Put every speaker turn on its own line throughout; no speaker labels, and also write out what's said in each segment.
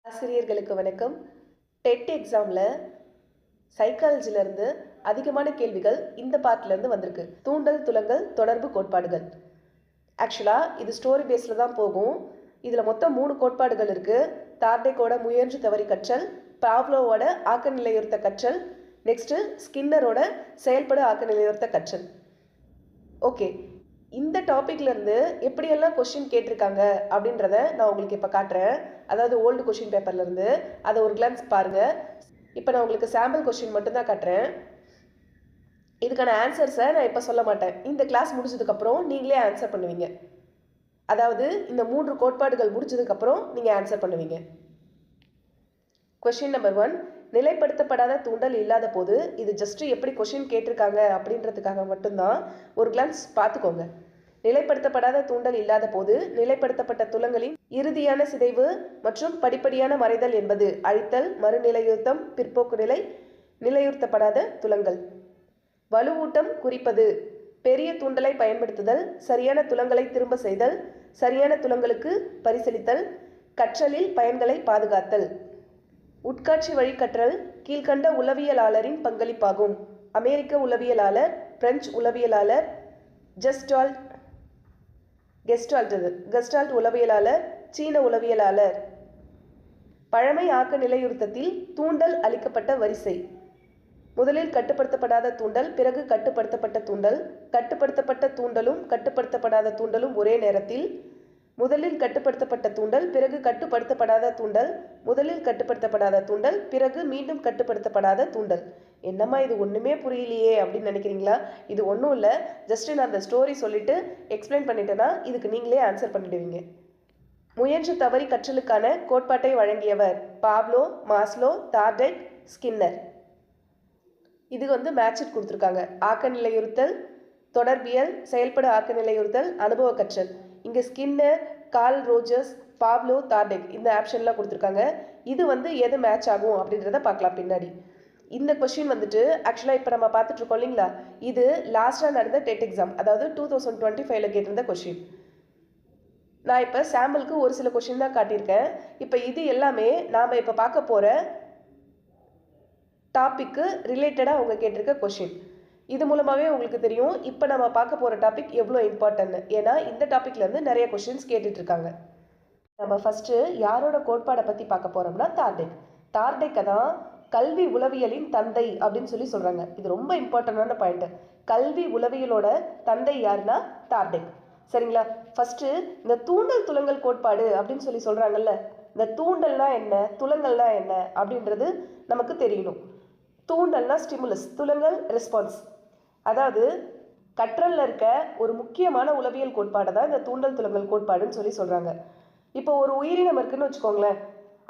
ஆசிரியர்களுக்கு வணக்கம். டெட் எக்ஸாமில் சைக்காலஜிலேருந்து அதிகமான கேள்விகள் இந்த பார்ட்லேருந்து வந்திருக்கு. தூண்டல், துலங்கல், தொடர்பு கோட்பாடுகள். ஆக்சுவலாக இது ஸ்டோரி பேஸில் தான் போகும். இதில் மொத்தம் 3 கோட்பாடுகள் இருக்குது. தார்டேக்கோட முயன்று தவறி கற்றல், பாவ்லோவோட ஆக்க நிலையுறுத்த கற்றல், நெக்ஸ்ட்டு ஸ்கின்னரோட செயல்படு ஆக்க நிலையுறுத்த கற்றல். ஓகே, இந்த டாப்பிக்லேருந்து எப்படியெல்லாம் கொஷின் கேட்டிருக்காங்க அப்படின்றத நான் உங்களுக்கு இப்போ காட்டுறேன். அதாவது ஓல்டு கொஷின் பேப்பர்லேருந்து அதை ஒரு கிளான்ஸ் பாருங்கள். இப்போ நான் உங்களுக்கு சாம்பிள் கொஷின் மட்டும்தான் காட்டுறேன். இதுக்கான ஆன்சர்ஸை நான் இப்போ சொல்ல மாட்டேன். இந்த கிளாஸ் முடிச்சதுக்கப்புறம் நீங்களே ஆன்சர் பண்ணுவீங்க. அதாவது இந்த 3 கோட்பாடுகள் முடிச்சதுக்கப்புறம் நீங்கள் ஆன்சர் பண்ணுவீங்க. கொஷின் நம்பர் 1, நிலைப்படுத்தப்படாத தூண்டல் இல்லாத போது, இது ஜஸ்ட்டு எப்படி கொஷின் கேட்டிருக்காங்க அப்படின்றதுக்காக மட்டும்தான் ஒரு கிளான்ஸ் பார்த்துக்கோங்க. நிலைப்படுத்தப்படாத தூண்டல் இல்லாத போது நிலைப்படுத்தப்பட்ட துலங்களின் இறுதியான சிதைவு மற்றும் படிப்படியான மறைதல் என்பது அழித்தல், மறுநிலையுறுத்தம், பிற்போக்கு நிலை, நிலையுறுத்தப்படாத துலங்கள். வலுவூட்டம் குறிப்பது பெரிய தூண்டலை பயன்படுத்துதல், சரியான துலங்களை திரும்ப செய்தல், சரியான துலங்களுக்கு பரிசீலித்தல், கற்றலில் பயன்களை பாதுகாத்தல். உட்காட்சி வழி கற்றல் கீழ்கண்ட உளவியலாளரின் பங்களிப்பாகும். அமெரிக்க உளவியலாளர், பிரெஞ்சு உளவியலாளர், கெஸ்டால்ட் உளவியலாளர், சீன உளவியலாளர். பழமை ஆக்க நிலையுறுத்தத்தில் தூண்டல் அளிக்கப்பட்ட வரிசை. முதலில் கட்டுப்படுத்தப்படாத தூண்டல், பிறகு கட்டுப்படுத்தப்பட்ட தூண்டல், கட்டுப்படுத்தப்பட்ட தூண்டலும் கட்டுப்படுத்தப்படாத தூண்டலும் ஒரே நேரத்தில், முதலில் கட்டுப்படுத்தப்பட்ட தூண்டல், பிறகு கட்டுப்படுத்தப்படாத தூண்டல், முதலில் கட்டுப்படுத்தப்படாத தூண்டல், பிறகு மீண்டும் கட்டுப்படுத்தப்படாத தூண்டல். என்னம்மா இது ஒன்றுமே புரியலையே அப்படின்னு நினைக்கிறீங்களா? இது ஒன்றும் இல்லை, ஜஸ்ட்டு நான் அந்த ஸ்டோரி சொல்லிவிட்டு எக்ஸ்பிளைன் பண்ணிட்டேன்னா இதுக்கு நீங்களே ஆன்சர் பண்ணிடுவீங்க. முயன்று தவறி கற்றலுக்கான கோட்பாட்டை வழங்கியவர் பாவ்லோ, மாஸ்லோ, தார்டெக், ஸ்கின்னர். இது மேட்சிட் கொடுத்துருக்காங்க. ஆக்க நிலையுறுத்தல், தொடர்பியல், செயல்படு ஆக்க நிலையுறுத்தல், அனுபவ கற்றல். இங்கே ஸ்கின்னர், கார்ல் ரோஜர்ஸ், பாவ்லோ, தார்டெக் இந்த ஆப்ஷன்லாம் கொடுத்துருக்காங்க. இது எது மேட்ச் ஆகும் அப்படின்றத பார்க்கலாம் பின்னாடி. இந்த கொஷின் ஆக்சுவலாக இப்போ நம்ம பார்த்துட்ருக்கோம் இல்லைங்களா, இது லாஸ்ட்டாக நடந்த டெட் எக்ஸாம், அதாவது 2025 கேட்டிருந்த கொஷின். நான் இப்போ சாம்பிளுக்கு ஒரு சில கொஷின் தான் காட்டியிருக்கேன். இப்போ இது எல்லாமே நாம் இப்போ பார்க்க போகிற டாப்பிக்கு ரிலேட்டடாக அவங்க கேட்டிருக்க கொஷின். இது மூலமாகவே உங்களுக்கு தெரியும் இப்போ நம்ம பார்க்க போகிற டாபிக் எவ்வளோ இம்பார்ட்டன்ட். ஏன்னா இந்த டாப்பிக்லேருந்து நிறைய கொஷின்ஸ் கேட்டுட்ருக்காங்க. நம்ம ஃபஸ்ட்டு யாரோட கோட்பாடை பற்றி பார்க்க போகிறோம்னா தார்டெக்கை தான் கல்வி உளவியலின் தந்தை அப்படின்னு சொல்கிறாங்க. இது ரொம்ப இம்பார்ட்டண்டான பாயிண்ட். கல்வி உளவியலோட தந்தை யாருன்னா தார்டெக். சரிங்களா? ஃபஸ்ட்டு இந்த தூண்டல் துலங்கல் கோட்பாடு அப்படின்னு சொல்கிறாங்கல்ல, இந்த தூண்டல்னா என்ன, துலங்கல்னா என்ன அப்படின்றது நமக்கு தெரியணும். தூண்டல்னா ஸ்டிமுலஸ், துலங்கல் ரெஸ்பான்ஸ். அதாவது கற்றலில் இருக்க ஒரு முக்கியமான உளவியல் கோட்பாடை தான் இந்த தூண்டல் துலங்கல் கோட்பாடுன்னு சொல்கிறாங்க. இப்போ ஒரு உயிரினம் இருக்குன்னு வச்சுக்கோங்களேன்,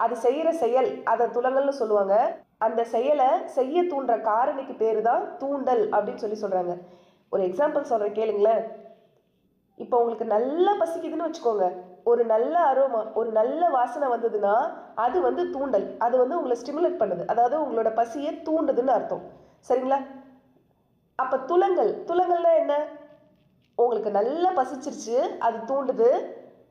அது செய்கிற செயல் அதை துலங்கல்னு சொல்லுவாங்க. அந்த செயலை செய்ய தூண்டுற காரணிக்கு பேர் தான் தூண்டல் அப்படின்னு சொல்கிறாங்க. ஒரு எக்ஸாம்பிள் சொல்கிறேன் கேளுங்களேன். இப்போ உங்களுக்கு நல்லா பசிக்குதுன்னு வச்சுக்கோங்க, ஒரு நல்ல அரோமா, ஒரு நல்ல வாசனை வந்ததுன்னா அது தூண்டல். அது உங்களை ஸ்டிமுலேட் பண்ணுது, அதாவது உங்களோட பசியை தூண்டுதுன்னு அர்த்தம். சரிங்களா? அப்போ துலங்கல்னா என்ன? உங்களுக்கு நல்லா பசிச்சிருச்சு, அது தூண்டுது,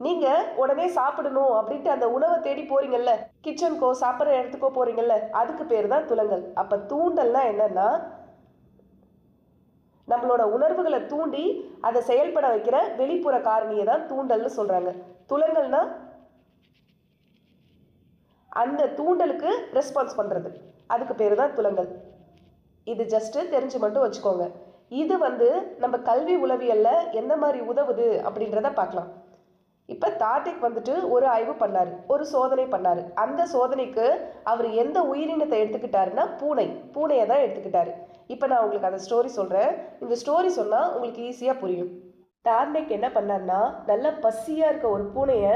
நீங்கள் உடனே சாப்பிடணும் அப்படின்ட்டு அந்த உணவை தேடி போகிறீங்கல்ல, கிச்சனுக்கோ சாப்பிட்ற இடத்துக்கோ போகிறீங்கல்ல, அதுக்கு பேர் தான் துலங்கல். அப்போ தூண்டல்னா என்னன்னா, நம்மளோட உணர்வுகளை தூண்டி அதை செயல்பட வைக்கிற வெளிப்புற காரணியை தான் தூண்டல்னு சொல்கிறாங்க. துலங்கல்னா அந்த தூண்டலுக்கு ரெஸ்பான்ஸ் பண்ணுறது, அதுக்கு பேர் தான் துலங்கல். இது ஜஸ்ட்டு தெரிஞ்சு மட்டும் வச்சுக்கோங்க. இது நம்ம கல்வி உளவியலில் எந்த மாதிரி உதவுது அப்படின்றத பார்க்கலாம். இப்போ தார்டெக் ஒரு ஆய்வு பண்ணார், ஒரு சோதனை பண்ணார். அந்த சோதனைக்கு அவர் எந்த உயிரினத்தை எடுத்துக்கிட்டாருன்னா பூனையை தான் எடுத்துக்கிட்டாரு. இப்போ நான் உங்களுக்கு அந்த ஸ்டோரி சொல்கிறேன். இந்த ஸ்டோரி சொன்னால் உங்களுக்கு ஈஸியாக புரியும். தார்டெக் என்ன பண்ணார்னா, நல்லா பசியாக இருக்க ஒரு பூனையை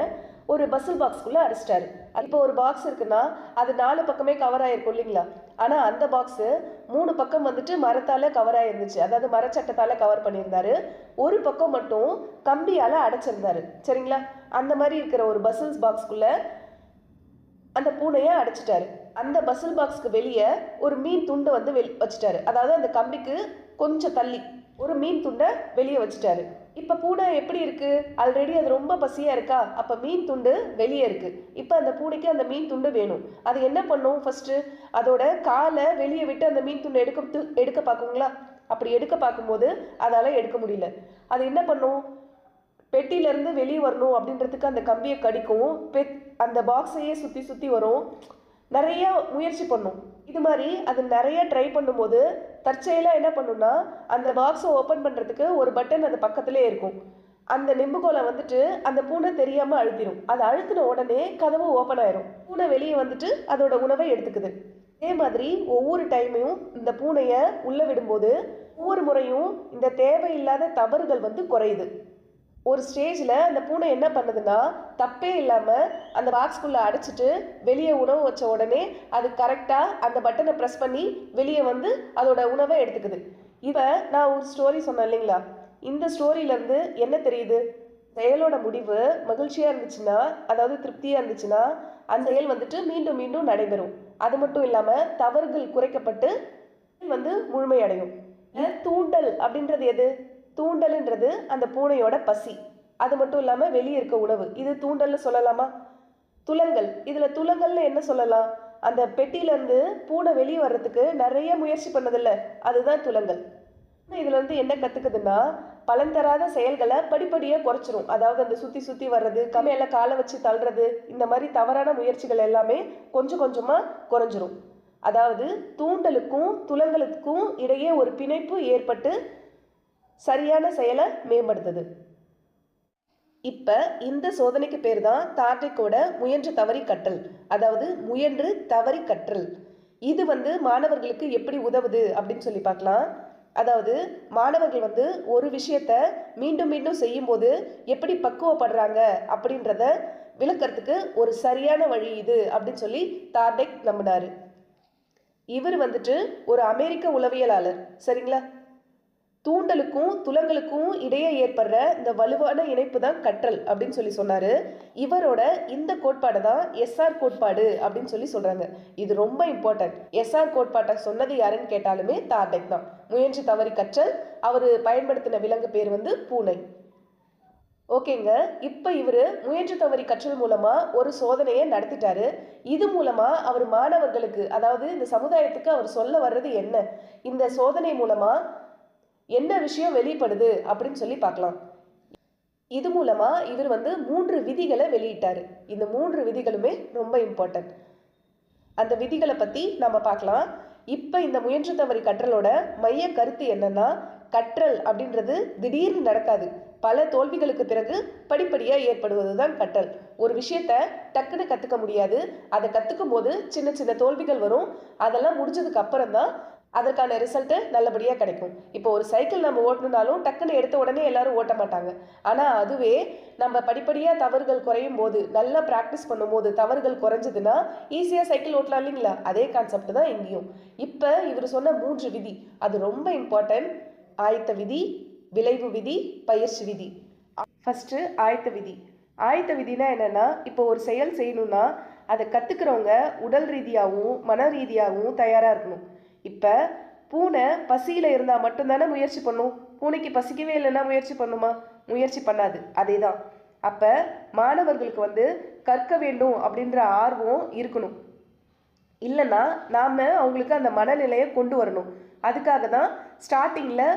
ஒரு பசில் பாக்ஸ்குள்ளே அடைச்சிட்டாரு. இப்போ ஒரு பாக்ஸ் இருக்குன்னா அது 4 பக்கமே கவர் ஆகிருக்கும் இல்லைங்களா, ஆனால் அந்த பாக்ஸு 3 பக்கம் மரத்தால் கவர் ஆகிருந்துச்சு, அதாவது மரச்சட்டத்தால் கவர் பண்ணியிருந்தாரு. ஒரு பக்கம் மட்டும் கம்பியால் அடைச்சிருந்தாரு. சரிங்களா? அந்த மாதிரி இருக்கிற ஒரு பசில்ஸ் பாக்ஸ்குள்ளே அந்த பூனையை அடைச்சிட்டாரு. அந்த பசில் பாக்ஸ்க்கு வெளியே ஒரு மீன் துண்டு வச்சுட்டாரு, அதாவது அந்த கம்பிக்கு கொஞ்சம் தள்ளி. ஒரு மீன் துண்டை வெளியே வச்சுட்டாரு. இப்போ பூனை எப்படி இருக்கு? ஆல்ரெடி அது ரொம்ப பசியா இருக்கா? அப்போ மீன் துண்டு வெளியே இருக்கு. இப்போ அந்த பூனைக்கு அந்த மீன் துண்டு வேணும். அது என்ன பண்ணும்? ஃபர்ஸ்ட் அதோட காலை வெளியே விட்டு அந்த மீன் துண்டை எடுக்க பார்க்குங்களா? அப்படி எடுக்க பார்க்கும்போது அதால எடுக்க முடியல. அது என்ன பண்ணும்? பெட்டியிலேருந்து வெளியே வரணும் அப்படின்றதுக்கு அந்த கம்பியை கடிக்கும். அந்த பாக்ஸையே சுற்றி சுற்றி வரும். நிறைய முயற்சி பண்ணும். இது மாதிரி அது நிறைய ட்ரை பண்ணும்போது தற்செயலாக என்ன பண்ணுன்னா, அந்த பாக்ஸை ஓப்பன் பண்ணுறதுக்கு ஒரு பட்டன் அது பக்கத்திலே இருக்கும். அந்த நெம்புகோலை வந்துட்டு அந்த பூனை தெரியாமல் அழுத்திடும். அதை அழுத்தின உடனே கதவு ஓப்பன் ஆயிரும். பூனை வெளியே வந்துட்டு அதோட உணவை எடுத்துக்குது. இதே மாதிரி ஒவ்வொரு டைமையும் இந்த பூனையை உள்ளே விடும்போது ஒவ்வொரு முறையும் இந்த தேவையில்லாத தவறுகள் குறையுது. ஒரு ஸ்டேஜில் அந்த பூனை என்ன பண்ணுதுன்னா, தப்பே இல்லாமல் அந்த பாக்ஸ்குள்ளே அடைச்சிட்டு வெளியே உணவு வச்ச உடனே அது கரெக்டாக அந்த பட்டனை ப்ரெஸ் பண்ணி வெளியே அதோட உணவை எடுத்துக்குது. இப்போ நான் ஒரு ஸ்டோரி சொன்னேன் இல்லைங்களா? இந்த ஸ்டோரியிலேருந்து என்ன தெரியுது? செயலோட முடிவு மகிழ்ச்சியாக இருந்துச்சுன்னா, அதாவது திருப்தியாக இருந்துச்சுன்னா, அந்த செயல் மீண்டும் மீண்டும் நடைபெறும். அது மட்டும் இல்லாமல் தவறுகள் குறைக்கப்பட்டு முழுமையடையும். தூண்டல் அப்படின்றது எது? தூண்டல்ன்றது அந்த பூனையோட பசி. அது மட்டும் இல்லாமல் வெளியே இருக்க உணவு, இது தூண்டல்னு சொல்லலாமா? துலங்கல், இதில் துலங்கல்னு என்ன சொல்லலாம்? அந்த பெட்டியிலேருந்து பூனை வெளியே வர்றதுக்கு நிறைய முயற்சி பண்ணதில்ல, அதுதான் துலங்கல். இதில் என்ன கற்றுக்குதுன்னா, பலன் தராத செயல்களை படிப்படியாக குறைச்சிரும். அதாவது அந்த சுற்றி சுற்றி வர்றது, கம்மியில் காலை வச்சு தள்ளுறது, இந்த மாதிரி தவறான முயற்சிகள் எல்லாமே கொஞ்சம் கொஞ்சமாக குறைஞ்சிரும். அதாவது தூண்டலுக்கும் துலங்கலுக்கும் இடையே ஒரு பிணைப்பு ஏற்பட்டு சரியான செயலை மேம்படுத்துது. இப்போ இந்த சோதனைக்கு பேர் தான் தார்டெக்கோட முயன்று தவறி கற்றல், அதாவது முயன்று தவறி கற்றல். இது மாணவர்களுக்கு எப்படி உதவுது அப்படின்னு சொல்லி பார்க்கலாம். அதாவது மாணவர்கள் ஒரு விஷயத்த மீண்டும் மீண்டும் செய்யும்போது எப்படி பக்குவப்படுறாங்க அப்படின்றத விளக்கறதுக்கு ஒரு சரியான வழி இது அப்படின்னு சொல்லி தார்டெக் நம்பினாரு. இவர் ஒரு அமெரிக்க உளவியலாளர், சரிங்களா? தூண்டலுக்கும் துலங்கலுக்கும் இடையே ஏற்படுற இந்த வலுவான இணைப்பு தான் கற்றல் அப்படின்னு சொல்லி சொன்னார். இவரோட இந்த கோட்பாடு தான் எஸ்ஆர் கோட்பாடு அப்படின்னு சொல்லி சொல்கிறாங்க. இது ரொம்ப இம்பார்ட்டன்ட். எஸ்ஆர் கோட்பாட்டை சொன்னது யாருன்னு கேட்டாலுமே தார்டெக் தான். முயன்று தவறி கற்றல், அவர் பயன்படுத்தின விலங்கு பேர் பூனை. ஓகேங்க, இப்போ இவர் முயன்று தவறி கற்றல் மூலமாக ஒரு சோதனையை நடத்திட்டாரு. இது மூலமாக அவர் மாணவர்களுக்கு, அதாவது இந்த சமுதாயத்துக்கு அவர் சொல்ல வர்றது என்ன, இந்த சோதனை மூலமாக என்ன விஷயம் வெளிப்படுது அப்படின்னு சொல்லி பார்க்கலாம். இது மூலமா இவர் 3 விதிகளை வெளியிட்டாரு. இந்த 3 விதிகளுமே ரொம்ப இம்பார்ட்டன்ட். அந்த விதிகளை பத்தி நம்ம பார்க்கலாம். இப்போ இந்த முயன்று தவறி கற்றலோட மைய கருத்து என்னன்னா, கற்றல் அப்படின்றது திடீர்னு நடக்காது. பல தோல்விகளுக்கு பிறகு படிப்படியாக ஏற்படுவது தான் கற்றல். ஒரு விஷயத்த டக்குன்னு கற்றுக்க முடியாது. அதை கற்றுக்கும் போது சின்ன சின்ன தோல்விகள் வரும். அதெல்லாம் முடிஞ்சதுக்கு அப்புறம் தான் அதற்கான ரிசல்ட்டு நல்லபடியாக கிடைக்கும். இப்போ ஒரு சைக்கிள் நம்ம ஓட்டணுனாலும் டக்குன்னு எடுத்த உடனே எல்லாரும் ஓட்ட மாட்டாங்க. ஆனால் அதுவே நம்ம படிப்படியாக தவறுகள் குறையும் போது, நல்லா ப்ராக்டிஸ் பண்ணும்போது தவறுகள் குறைஞ்சதுன்னா ஈஸியாக சைக்கிள் ஓட்டலாம் இல்லைங்களா? அதே கான்செப்ட் தான் இங்கேயும். இப்போ இவர் சொன்ன 3 விதி அது ரொம்ப இம்பார்ட்டன்ட். ஆயத்த விதி, விளைவு விதி, பயிற்சி விதி. ஃபஸ்ட்டு ஆயத்த விதி. ஆயத்த விதினா என்னென்னா, இப்போ ஒரு செயல் செய்யணும்னா அதை கற்றுக்கிறவங்க உடல் ரீதியாகவும் மன ரீதியாகவும் தயாராக இருக்கணும். இப்போ பூனை பசியில் இருந்தால் மட்டும்தானே முயற்சி பண்ணும். பூனைக்கு பசிக்கவே இல்லைன்னா முயற்சி பண்ணுமா? முயற்சி பண்ணாது. அதே தான். அப்போ மாணவர்களுக்கு கற்க வேண்டும் அப்படின்ற ஆர்வம் இருக்கணும். இல்லைன்னா நாம் அவங்களுக்கு அந்த மனநிலையை கொண்டு வரணும். அதுக்காக தான் ஸ்டார்டிங்கில்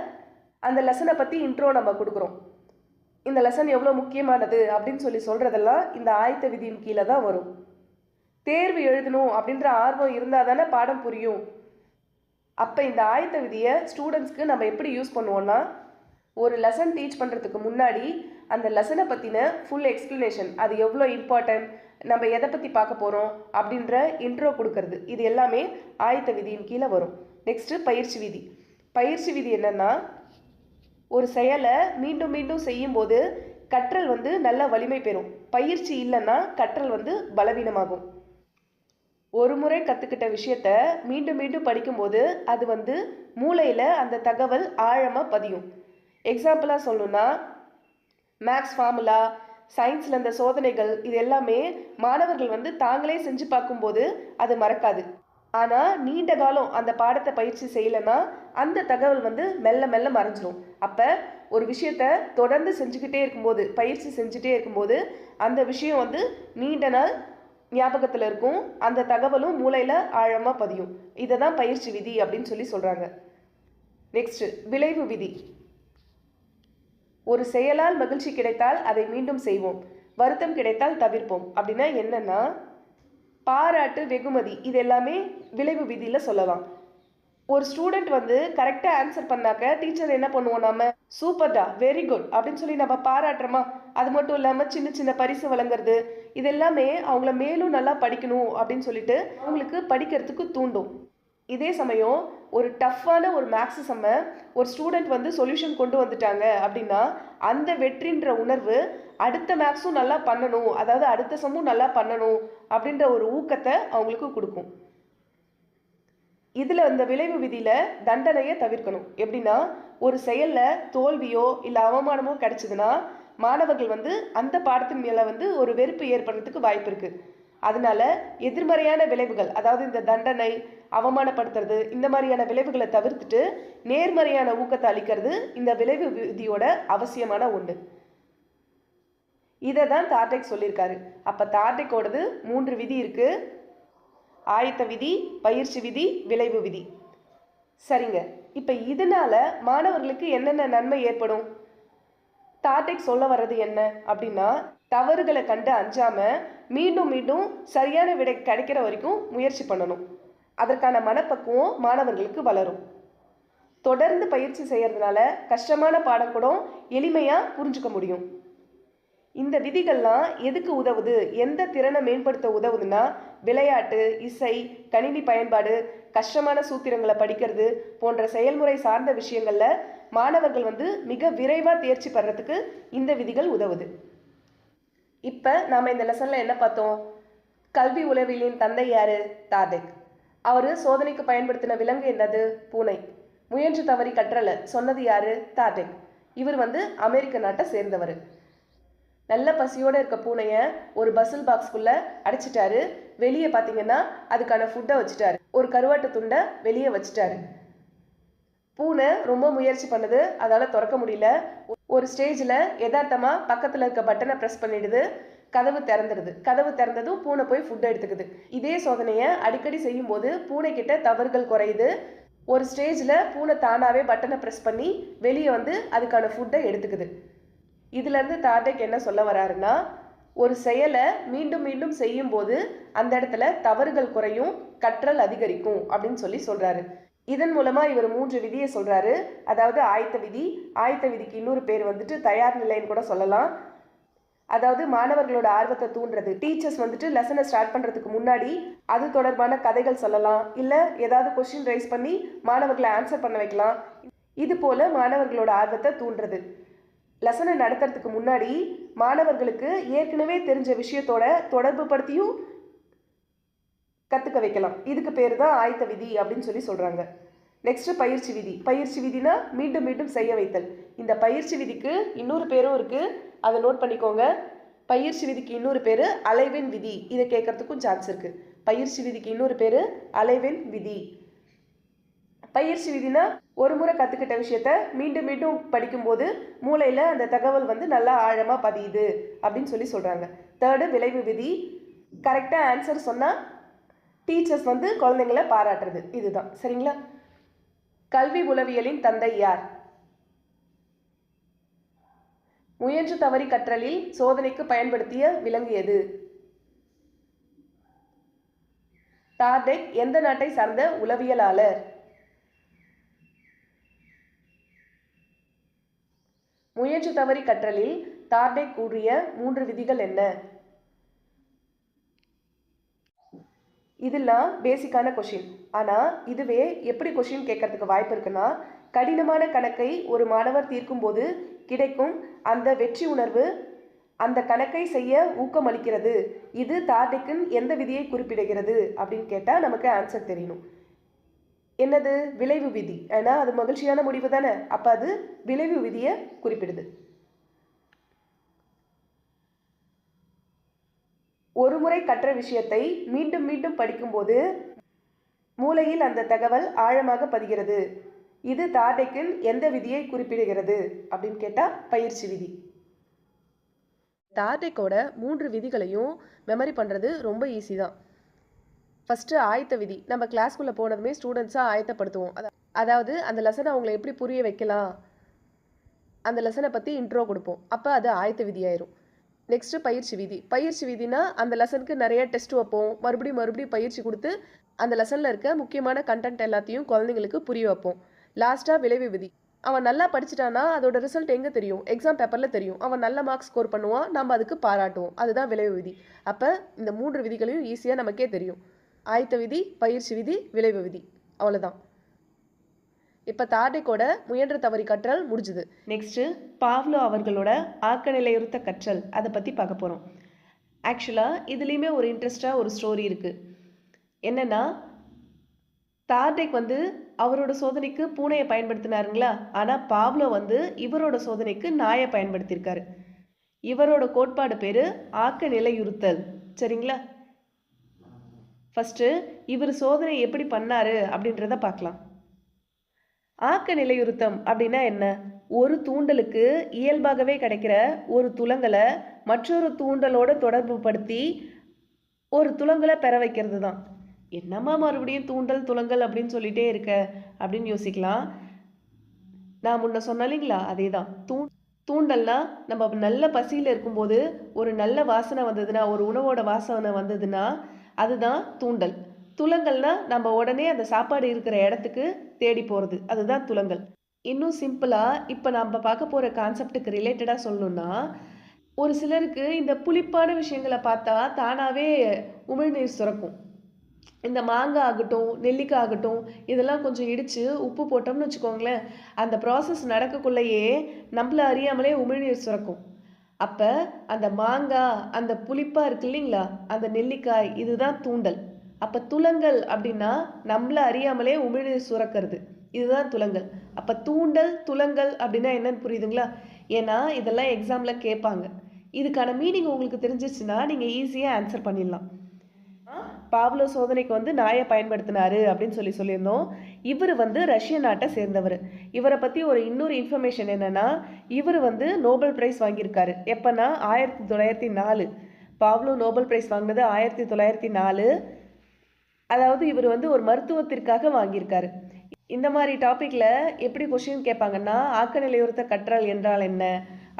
அந்த லெசனை பற்றி இன்ட்ரோ நம்ம கொடுக்குறோம். இந்த லெசன் எவ்வளோ முக்கியமானது அப்படின்னு சொல்லி சொல்கிறதெல்லாம் இந்த ஆயத்த விதியின் கீழே தான் வரும். தேர்வு எழுதணும் அப்படின்ற ஆர்வம் இருந்தால் தானே பாடம் புரியும். அப்போ இந்த ஆயத்த விதியை ஸ்டூடெண்ட்ஸ்க்கு நம்ம எப்படி யூஸ் பண்ணுவோன்னா, ஒரு லெசன் டீச் பண்ணுறதுக்கு முன்னாடி அந்த லெசனை பற்றின ஃபுல் எக்ஸ்ப்ளனேஷன், அது எவ்வளோ இம்பார்ட்டன்ட், நம்ம எதை பற்றி பார்க்க போகிறோம் அப்படின்ற இன்ட்ரோ கொடுக்கறது, இது எல்லாமே ஆயத்த விதியின் கீழே வரும். நெக்ஸ்ட்டு பயிற்சி விதி. பயிற்சி விதி என்னென்னா, ஒரு செயலை மீண்டும் மீண்டும் செய்யும்போது கற்றல் நல்ல வலிமை பெறும். பயிற்சி இல்லைன்னா கற்றல் பலவீனமாகும். ஒரு முறை கற்றுக்கிட்ட விஷயத்த மீண்டும் மீண்டும் படிக்கும்போது அது மூளையில் அந்த தகவல் ஆழமாக பதியும். எக்ஸாம்பிளாக சொல்லணுன்னா, மேக்ஸ் ஃபார்முலா, சயின்ஸில் இந்த சோதனைகள், இது எல்லாமே மாணவர்கள் தாங்களே செஞ்சு பார்க்கும்போது அது மறக்காது. ஆனால் நீண்ட காலம் அந்த பாடத்தை பயிற்சி செய்யலைன்னா அந்த தகவல் வந்து மெல்ல மெல்ல மறைஞ்சிரும். அப்போ ஒரு விஷயத்த தொடர்ந்து செஞ்சுக்கிட்டே இருக்கும்போது, பயிற்சி செஞ்சுட்டே இருக்கும்போது அந்த விஷயம் வந்து நீண்ட நாள் ஞாபகத்தில் இருக்கும். அந்த தகவலும் மூளையில் ஆழமாக பதியும். இதை தான் பயிற்சி விதி அப்படின்னு சொல்கிறாங்க. நெக்ஸ்ட், விளைவு விதி. ஒரு செயலால் மகிழ்ச்சி கிடைத்தால் அதை மீண்டும் செய்வோம், வருத்தம் கிடைத்தால் தவிர்ப்போம். அப்படின்னா என்னன்னா, பாராட்டு, வெகுமதி இது எல்லாமே விளைவு விதியில் சொல்லலாம். ஒரு ஸ்டூடெண்ட் வந்து கரெக்டாக ஆன்சர் பண்ணாக்க டீச்சர் என்ன பண்ணுவோம், நம்ம சூப்பர்டா, வெரி குட் அப்படின்னு சொல்லி நம்ம பாராட்டுறோமா. அது மட்டும் இல்லாமல் சின்ன சின்ன பரிசு வழங்குறது, இது எல்லாமே அவங்கள மேலும் நல்லா படிக்கணும் அப்படின்னு சொல்லிட்டு அவங்களுக்கு படிக்கிறதுக்கு தூண்டும். இதே சமயம் ஒரு டஃப்பான ஒரு மேக்ஸ் செம்ம ஒரு ஸ்டூடெண்ட் வந்து சொல்யூஷன் கொண்டு வந்துட்டாங்க அப்படின்னா அந்த வெற்றின்ற உணர்வு அடுத்த மேக்ஸும் நல்லா பண்ணணும், அதாவது அடுத்த சம்மும் நல்லா பண்ணணும் அப்படின்ற ஒரு ஊக்கத்தை அவங்களுக்கு கொடுக்கும். இதில் இந்த விளைவு விதியில் தண்டனையை தவிர்க்கணும். எப்படின்னா, ஒரு செயலில் தோல்வியோ இல்லை அவமானமோ கிடைச்சதுன்னா மாணவர்கள் வந்து அந்த பாடத்தின் மேலே வந்து ஒரு வெறுப்பு ஏற்படுறதுக்கு வாய்ப்பு இருக்குது. அதனால எதிர்மறையான விளைவுகள், அதாவது இந்த தண்டனை, அவமானப்படுத்துறது, இந்த மாதிரியான விளைவுகளை தவிர்த்துட்டு நேர்மறையான ஊக்கத்தை அளிக்கிறது இந்த விளைவு விதியோட அவசியமான ஒன்று. இதை தான் தார்டெக் சொல்லியிருக்காரு. அப்போ தார்டெக்கோடது 3 விதி இருக்கு: ஆயத்த விதி, பயிற்சி விதி, விளைவு விதி. சரிங்க, இப்போ இதனால மாணவர்களுக்கு என்னென்ன நன்மை ஏற்படும்? தார்டெக் சொல்ல வர்றது என்ன அப்படின்னா, தவறுகளை கண்டு அஞ்சாம மீண்டும் மீண்டும் சரியான விடை கிடைக்கிற வரைக்கும் முயற்சி பண்ணணும். அதற்கான மனப்பக்குவம் மாணவர்களுக்கு வளரும். தொடர்ந்து பயிற்சி செய்யறதுனால கஷ்டமான பாடம் கூட எளிமையாக புரிஞ்சுக்க முடியும். இந்த விதிகள்லாம் எதுக்கு உதவுது, எந்த திறனை மேம்படுத்த உதவுதுன்னா, விளையாட்டு, இசை, கணினி பயன்பாடு, கஷ்டமான சூத்திரங்களை படிக்கிறது போன்ற செயல்முறை சார்ந்த விஷயங்களில் மாணவர்கள் வந்து மிக விரைவாக தேர்ச்சி பெறறதுக்கு இந்த விதிகள் உதவுது. இப்போ நாம் இந்த லெசனில் என்ன பார்த்தோம்? கல்வி உளவியலின் தந்தை யார்? தார்டெக். அவர் சோதனைக்கு பயன்படுத்தின விலங்கு என்னது? பூனை. முயன்று தவறி கற்றலை சொன்னது யார்? தார்டெக். இவர் வந்து அமெரிக்க நாட்டை சேர்ந்தவர். நல்ல பசியோடு இருக்க பூனையை ஒரு பசில் பாக்ஸ்குள்ளே அடைச்சிட்டாரு. வெளியே பார்த்தீங்கன்னா அதுக்கான ஃபுட்டை வச்சுட்டாரு. ஒரு கருவாட்டு துண்டை வெளியே வச்சுட்டாரு. பூனை ரொம்ப முயற்சி பண்ணுது, அதால் திறக்க முடியல. ஒரு ஸ்டேஜில் யதார்த்தமாக பக்கத்தில் இருக்க பட்டனை ப்ரெஸ் பண்ணிடுது, கதவு திறந்துடுது. கதவு திறந்ததும் பூனை போய் ஃபுட்டை எடுத்துக்குது. இதே சோதனையை அடிக்கடி செய்யும்போது பூனைக்கிட்ட தவறுகள் குறையுது. ஒரு ஸ்டேஜில் பூனை தானாகவே பட்டனை ப்ரெஸ் பண்ணி வெளியே வந்து அதுக்கான ஃபுட்டை எடுத்துக்குது. இதுலேருந்து தார்டெக் என்ன சொல்ல வராருன்னா, ஒரு செயலை மீண்டும் மீண்டும் செய்யும்போது அந்த இடத்துல தவறுகள் குறையும், கற்றல் அதிகரிக்கும் அப்படின்னு சொல்கிறாரு. இதன் மூலமாக இவர் 3 விதியை சொல்கிறாரு. அதாவது ஆயத்த விதி. ஆயத்த விதிக்கு இன்னொரு பேர் வந்துட்டு தயார் நிலைன்னு கூட சொல்லலாம். அதாவது மாணவர்களோட ஆர்வத்தை தூண்டுறது. டீச்சர்ஸ் வந்துட்டு லெசனை ஸ்டார்ட் பண்ணுறதுக்கு முன்னாடி அது தொடர்பான கதைகள் சொல்லலாம், இல்லை ஏதாவது கொஸ்டின் ரைஸ் பண்ணி மாணவர்களை ஆன்சர் பண்ண வைக்கலாம். இது போல் மாணவர்களோட ஆர்வத்தை தூண்டுறது. லெசனை நடத்துறதுக்கு முன்னாடி மாணவர்களுக்கு ஏற்கனவே தெரிஞ்ச விஷயத்தோட தொடர்பு படுத்தியும் கற்றுக்க வைக்கலாம். இதுக்கு பேர் தான் ஆயத்த விதி அப்படின்னு சொல்கிறாங்க. நெக்ஸ்ட்டு பயிற்சி விதி. பயிற்சி விதினா மீண்டும் மீண்டும் செய்ய வைத்தல். இந்த பயிற்சி விதிக்கு இன்னொரு பேரும் இருக்குது, அதை நோட் பண்ணிக்கோங்க. பயிற்சி விதிக்கு இன்னொரு பேர் அலைவெண் விதி. இதை கேட்கறதுக்கும் சான்ஸ் இருக்குது. பயிற்சி விதிக்கு இன்னொரு பேர் அலைவெண் விதி. பயிற்சி விதினா ஒரு முறை கற்றுக்கிட்ட விஷயத்த மீண்டும் மீண்டும் படிக்கும்போது மூளையில் அந்த தகவல் வந்து நல்லா ஆழமாக பதியுது அப்படின்னு சொல்கிறாங்க. தேர்டு விளைவு விதி. கரெக்டாக ஆன்சர் சொன்னால் டீச்சர்ஸ் வந்து குழந்தைங்களை பாராட்டுறது. இதுதான் சரிங்களா? கல்வி உளவியலின் தந்தை யார்? முயன்று தவறி கற்றலில் சோதனைக்கு பயன்படுத்திய விலங்கு எது? தார்டெக் எந்த நாட்டை சார்ந்த உளவியலாளர்? முயன்று தவறி கற்றலில் தார்டெக் கூறிய 3 விதிகள் என்ன? இதெல்லாம் பேசிக்கான கொஷின். ஆனால் இதுவே எப்படி கொஷின் கேட்கறதுக்கு வாய்ப்பு இருக்குன்னா, கடினமான கணக்கை ஒரு மாணவர் தீர்க்கும்போது கிடைக்கும் அந்த வெற்றி உணர்வு அந்த கணக்கை செய்ய ஊக்கமளிக்கிறது. இது தார்டெக்கின் எந்த விதியை குறிப்பிடுகிறது அப்படின்னு கேட்டால் நமக்கு ஆன்சர் தெரியணும். என்னது? விளைவு விதி. ஏன்னா அது மகிழ்ச்சியான முடிவு தானே, அப்போ அது விளைவு விதியை குறிப்பிடுது. ஒரு முறை கற்ற விஷயத்தை மீண்டும் மீண்டும் படிக்கும்போது மூளையில் அந்த தகவல் ஆழமாக பதிகிறது. இது தார்டெக்கின் எந்த விதியை குறிப்பிடுகிறது அப்படின்னு கேட்டால் பயிற்சி விதி. தார்டெக்கோட 3 விதிகளையும் மெமரி பண்ணுறது ரொம்ப ஈஸி தான். ஃபஸ்ட்டு ஆயத்த விதி. நம்ம கிளாஸ்க்குள்ளே போனதுமே ஸ்டூடெண்ட்ஸாக ஆயத்தப்படுத்துவோம். அதாவது அந்த லெசனை அவங்களை எப்படி புரிய வைக்கலாம், அந்த லெசனை பற்றி இன்ட்ரோ கொடுப்போம். அப்போ அது ஆயத்த விதியாயிரும். நெக்ஸ்ட்டு பயிற்சி விதி. பயிற்சி விதினா அந்த லெசனுக்கு நிறைய டெஸ்ட் வைப்போம், மறுபடியும் பயிற்சி கொடுத்து அந்த லெசனில் இருக்க முக்கியமான கண்டென்ட் எல்லாத்தையும் குழந்தைங்களுக்கு புரிய வைப்போம். லாஸ்ட்டாக விளைவு விதி. அவன் நல்லா படிச்சிட்டானா அதோட ரிசல்ட் எங்கே தெரியும்? எக்ஸாம் பேப்பரில் தெரியும். அவன் நல்ல மார்க்ஸ் ஸ்கோர் பண்ணுவான், நம்ம அதுக்கு பாராட்டுவோம். அதுதான் விளைவு விதி. அப்போ இந்த 3 விதிகளையும் ஈஸியாக நமக்கே தெரியும். ஆயத்த விதி, பயிற்சி விதி, விளைவு விதி. அவ்வளோதான். இப்போ தார்டெக்கோட முயன்று தவறி கற்றல் முடிஞ்சுது. நெக்ஸ்ட்டு பாவ்லோ அவர்களோட ஆக்க நிலையுறுத்த கற்றல், அதை பற்றி பார்க்க போகிறோம். ஆக்சுவலாக இதுலேயுமே ஒரு இன்ட்ரெஸ்டாக ஒரு ஸ்டோரி இருக்குது. என்னென்னா, தார்டெக் அவரோட சோதனைக்கு பூனையை பயன்படுத்தினாருங்களா, ஆனால் பாவ்லோ இவரோட சோதனைக்கு நாயை பயன்படுத்தியிருக்காரு. இவரோட கோட்பாடு பேர் ஆக்க நிலையுறுத்தல். சரிங்களா? ஃபஸ்ட்டு இவர் சோதனை எப்படி பண்ணாரு அப்படின்றத பார்க்கலாம். ஆக்க நிலையுறுத்தம் அப்படின்னா என்ன? ஒரு தூண்டலுக்கு இயல்பாகவே கிடைக்கிற ஒரு துலங்கலை மற்றொரு தூண்டலோட தொடர்பு படுத்தி ஒரு துலங்கலை பெற வைக்கிறது தான். என்னம்மா மறுபடியும் தூண்டல் துலங்கல் அப்படின்னு சொல்லிட்டே இருக்க அப்படின்னு யோசிக்கலாம். நான் முன்ன சொன்னீங்களா, அதே தான். தூண்டல்னா நம்ம நல்ல பசியில் இருக்கும்போது ஒரு நல்ல வாசனை வந்ததுன்னா, ஒரு உணவோட வாசனை வந்ததுன்னா அதுதான் தூண்டல். துலங்கல்னா நம்ம உடனே அந்த சாப்பாடு இருக்கிற இடத்துக்கு தேடி போகிறது, அதுதான் துலங்கல். இன்னும் சிம்பிளாக இப்போ நம்ம பார்க்க போகிற கான்செப்டுக்கு ரிலேட்டடாக சொல்லணும்னா, ஒரு சிலருக்கு இந்த புளிப்பான விஷயங்களை பார்த்தா தானாகவே உமிழ்நீர் சுரக்கும். இந்த மாங்காய் ஆகட்டும், நெல்லிக்காய் ஆகட்டும், இதெல்லாம் கொஞ்சம் இடித்து உப்பு போட்டோம்னு வச்சுக்கோங்களேன், அந்த ப்ராசஸ் நடக்கக்குள்ளேயே நம்மள அறியாமலே உமிழ்நீர் சுரக்கும். அப்போ அந்த மாங்காய், அந்த புளிப்பாக இருக்கு இல்லைங்களா, அந்த நெல்லிக்காய், இதுதான் தூண்டல். அப்போ துலங்கல் அப்படின்னா நம்மள அறியாமலே உமிழ்நீர் சுரக்கிறது, இதுதான் துலங்கல். அப்போ தூண்டல் துலங்கல் அப்படின்னா என்னன்னு புரியுதுங்களா? ஏன்னா இதெல்லாம் எக்ஸாமில் கேட்பாங்க. இதுக்கான மீனிங் உங்களுக்கு தெரிஞ்சிச்சுன்னா நீங்கள் ஈஸியாக ஆன்சர் பண்ணிடலாம். பாவ்லோ சோதனைக்கு நாயை பயன்படுத்தினாரு அப்படின்னு சொல்லியிருந்தோம். இவர் ரஷ்ய நாட்டை சேர்ந்தவர். இவரை பற்றி ஒரு இன்னொரு இன்ஃபர்மேஷன் என்னென்னா, இவர் நோபல் பிரைஸ் வாங்கியிருக்காரு. எப்போனா 1904. பாவ்லோ நோபல் பிரைஸ் வாங்கினது 1904. அதாவது இவர் ஒரு மருத்துவத்திற்காக வாங்கியிருக்காரு. இந்த மாதிரி டாப்பிக்கில் எப்படி கொஷின் கேட்பாங்கன்னா, ஆக்க நிலையுறுத்த கற்றல் என்றால் என்ன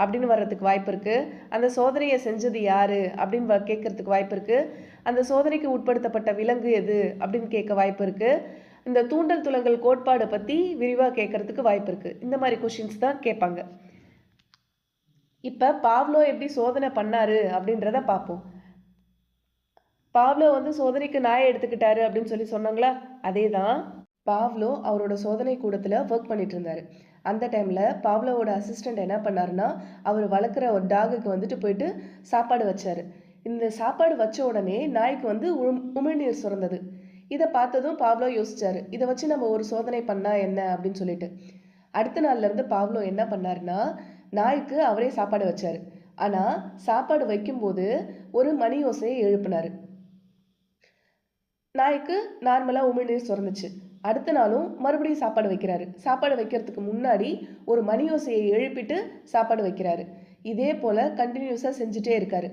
அப்படின்னு வர்றதுக்கு வாய்ப்பு இருக்குது. அந்த சோதனையை செஞ்சது யார் அப்படின்னு கேட்கறதுக்கு வாய்ப்பு இருக்குது. அந்த சோதனைக்கு உட்படுத்தப்பட்ட விலங்கு எது அப்படின்னு கேட்க வாய்ப்பு இருக்குது. இந்த தூண்டல் துலங்கல் கோட்பாடு பற்றி விரிவாக கேட்கறதுக்கு வாய்ப்பு இருக்குது. இந்த மாதிரி கொஷின்ஸ் தான் கேட்பாங்க. இப்போ பாவ்லோ எப்படி சோதனை பண்ணாரு அப்படின்றத பார்ப்போம். பாவ்லோ சோதனைக்கு நாயை எடுத்துக்கிட்டாரு அப்படின்னு சொன்னாங்களா, அதே தான். பாவ்லோ அவரோட சோதனை கூடத்தில் ஒர்க் பண்ணிட்டு இருந்தார். அந்த டைமில் பாவ்லோவோட அசிஸ்டண்ட் என்ன பண்ணாருன்னா, அவர் வளர்க்குற ஒரு டாகுக்கு போயிட்டு சாப்பாடு வச்சார். இந்த சாப்பாடு வச்ச உடனே நாய்க்கு உமிழ்நீர் சுரந்தது. இதை பார்த்ததும் பாவ்லோ யோசிச்சார், இதை வச்சு நம்ம ஒரு சோதனை பண்ணால் என்ன அப்படின்னு சொல்லிட்டு. அடுத்த நாள்லேருந்து பாவ்லோ என்ன பண்ணாருன்னா, நாய்க்கு அவரே சாப்பாடு வச்சார். ஆனால் சாப்பாடு வைக்கும்போது ஒரு மணி ஓசையை எழுப்பினார். நாய்க்கு நார்மலாக உமிழ்நீர் சுரந்துச்சு. அடுத்த நாளும் மறுபடியும் சாப்பாடு வைக்கிறாரு. சாப்பாடு வைக்கிறதுக்கு முன்னாடி ஒரு மணி ஓசையை எழுப்பிட்டு சாப்பாடு வைக்கிறாரு. இதே போல் கண்டினியூஸாக செஞ்சுட்டே இருக்காரு.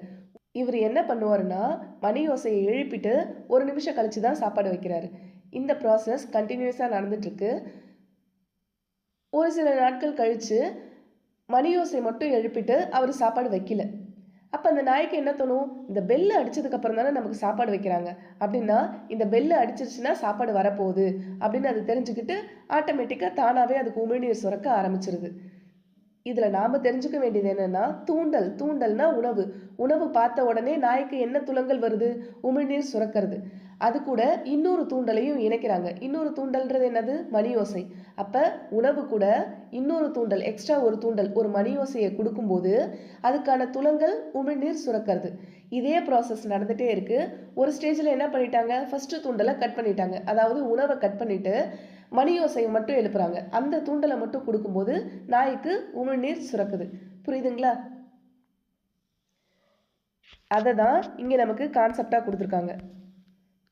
இவர் என்ன பண்ணுவாருன்னா, மணி ஓசையை எழுப்பிட்டு ஒரு நிமிஷம் கழிச்சு தான் சாப்பாடு வைக்கிறாரு. இந்த ப்ராசஸ் கண்டினியூஸாக நடந்துட்டுருக்கு. ஒரு சில நாட்கள் கழித்து மணி ஓசை மட்டும் எழுப்பிட்டு அவர் சாப்பாடு வைக்கல. அப்போ அந்த நாய்க்கு என்ன தோணும், இந்த பெல்லு அடித்ததுக்கப்புறம் தானே நமக்கு சாப்பாடு வைக்கிறாங்க, அப்படின்னா இந்த பெல்லு அடிச்சிருச்சுன்னா சாப்பாடு வரப்போகுது அப்படின்னு அது தெரிஞ்சுக்கிட்டு ஆட்டோமேட்டிக்காக தானாகவே அதுக்கு உமிழ்நீர் சுரக்க ஆரம்பிச்சிருது. இதில் நாம் தெரிஞ்சுக்க வேண்டியது என்னென்னா, தூண்டல்னா உணவு பார்த்த உடனே நாய்க்கு என்ன துலங்கல் வருது, உமிழ்நீர் சுரக்கிறது. அது கூட இன்னொரு தூண்டலையும் இணைக்கிறாங்க. இன்னொரு தூண்டல்ன்றது என்னது, மணி ஓசை. அப்போ உணவு கூட இன்னொரு தூண்டல், எக்ஸ்ட்ரா ஒரு தூண்டல், ஒரு மணி ஓசையை கொடுக்கும்போது அதுக்கான துலங்கல் உமிழ்நீர் சுரக்கிறது. இதே ப்ராசஸ் நடந்துகிட்டே இருக்குது. ஒரு ஸ்டேஜில் என்ன பண்ணிட்டாங்க, ஃபஸ்ட்டு தூண்டலை கட் பண்ணிட்டாங்க. அதாவது உணவை கட் பண்ணிவிட்டு மணி ஓசையை மட்டும் எழுப்புறாங்க. அந்த தூண்டலை மட்டும் கொடுக்கும்போது நாய்க்கு உமிழ்நீர் சுரக்குது. புரியுதுங்களா? அதை தான் இங்கே நமக்கு கான்செப்டாக கொடுத்துருக்காங்க.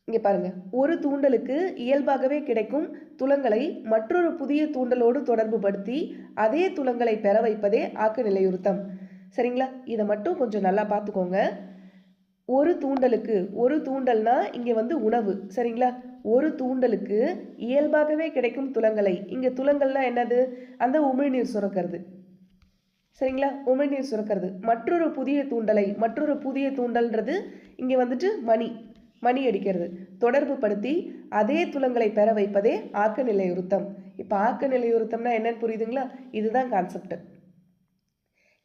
இங்கே பாருங்க, ஒரு தூண்டலுக்கு இயல்பாகவே கிடைக்கும் துலங்களை மற்றொரு புதிய தூண்டலோடு தொடர்பு படுத்தி அதே துலங்களை பெற வைப்பதே ஆக்க நிலையுறுத்தம். சரிங்களா? இதை மட்டும் கொஞ்சம் நல்லா பார்த்துக்கோங்க. ஒரு தூண்டலுக்கு, ஒரு தூண்டல்னா இங்கே வந்து உணவு. சரிங்களா? ஒரு தூண்டலுக்கு இயல்பாகவே கிடைக்கும் துலங்களை, இங்கே துலங்கள்னா என்னது? அந்த உமிழ்நீர் சுரக்கிறது. சரிங்களா? உமிழ்நீர் சுரக்கிறது. மற்றொரு புதிய தூண்டலை, மற்றொரு புதிய தூண்டல்ன்றது இங்கே வந்துட்டு மணி அடிக்கிறது. தொடர்பு படுத்தி அதே துலங்களை பெற வைப்பதே ஆக்க நிலையுறுத்தம். இப்போ ஆக்க நிலையுறுத்தம்னா என்னன்னு புரியுதுங்களா? இதுதான் கான்செப்ட்.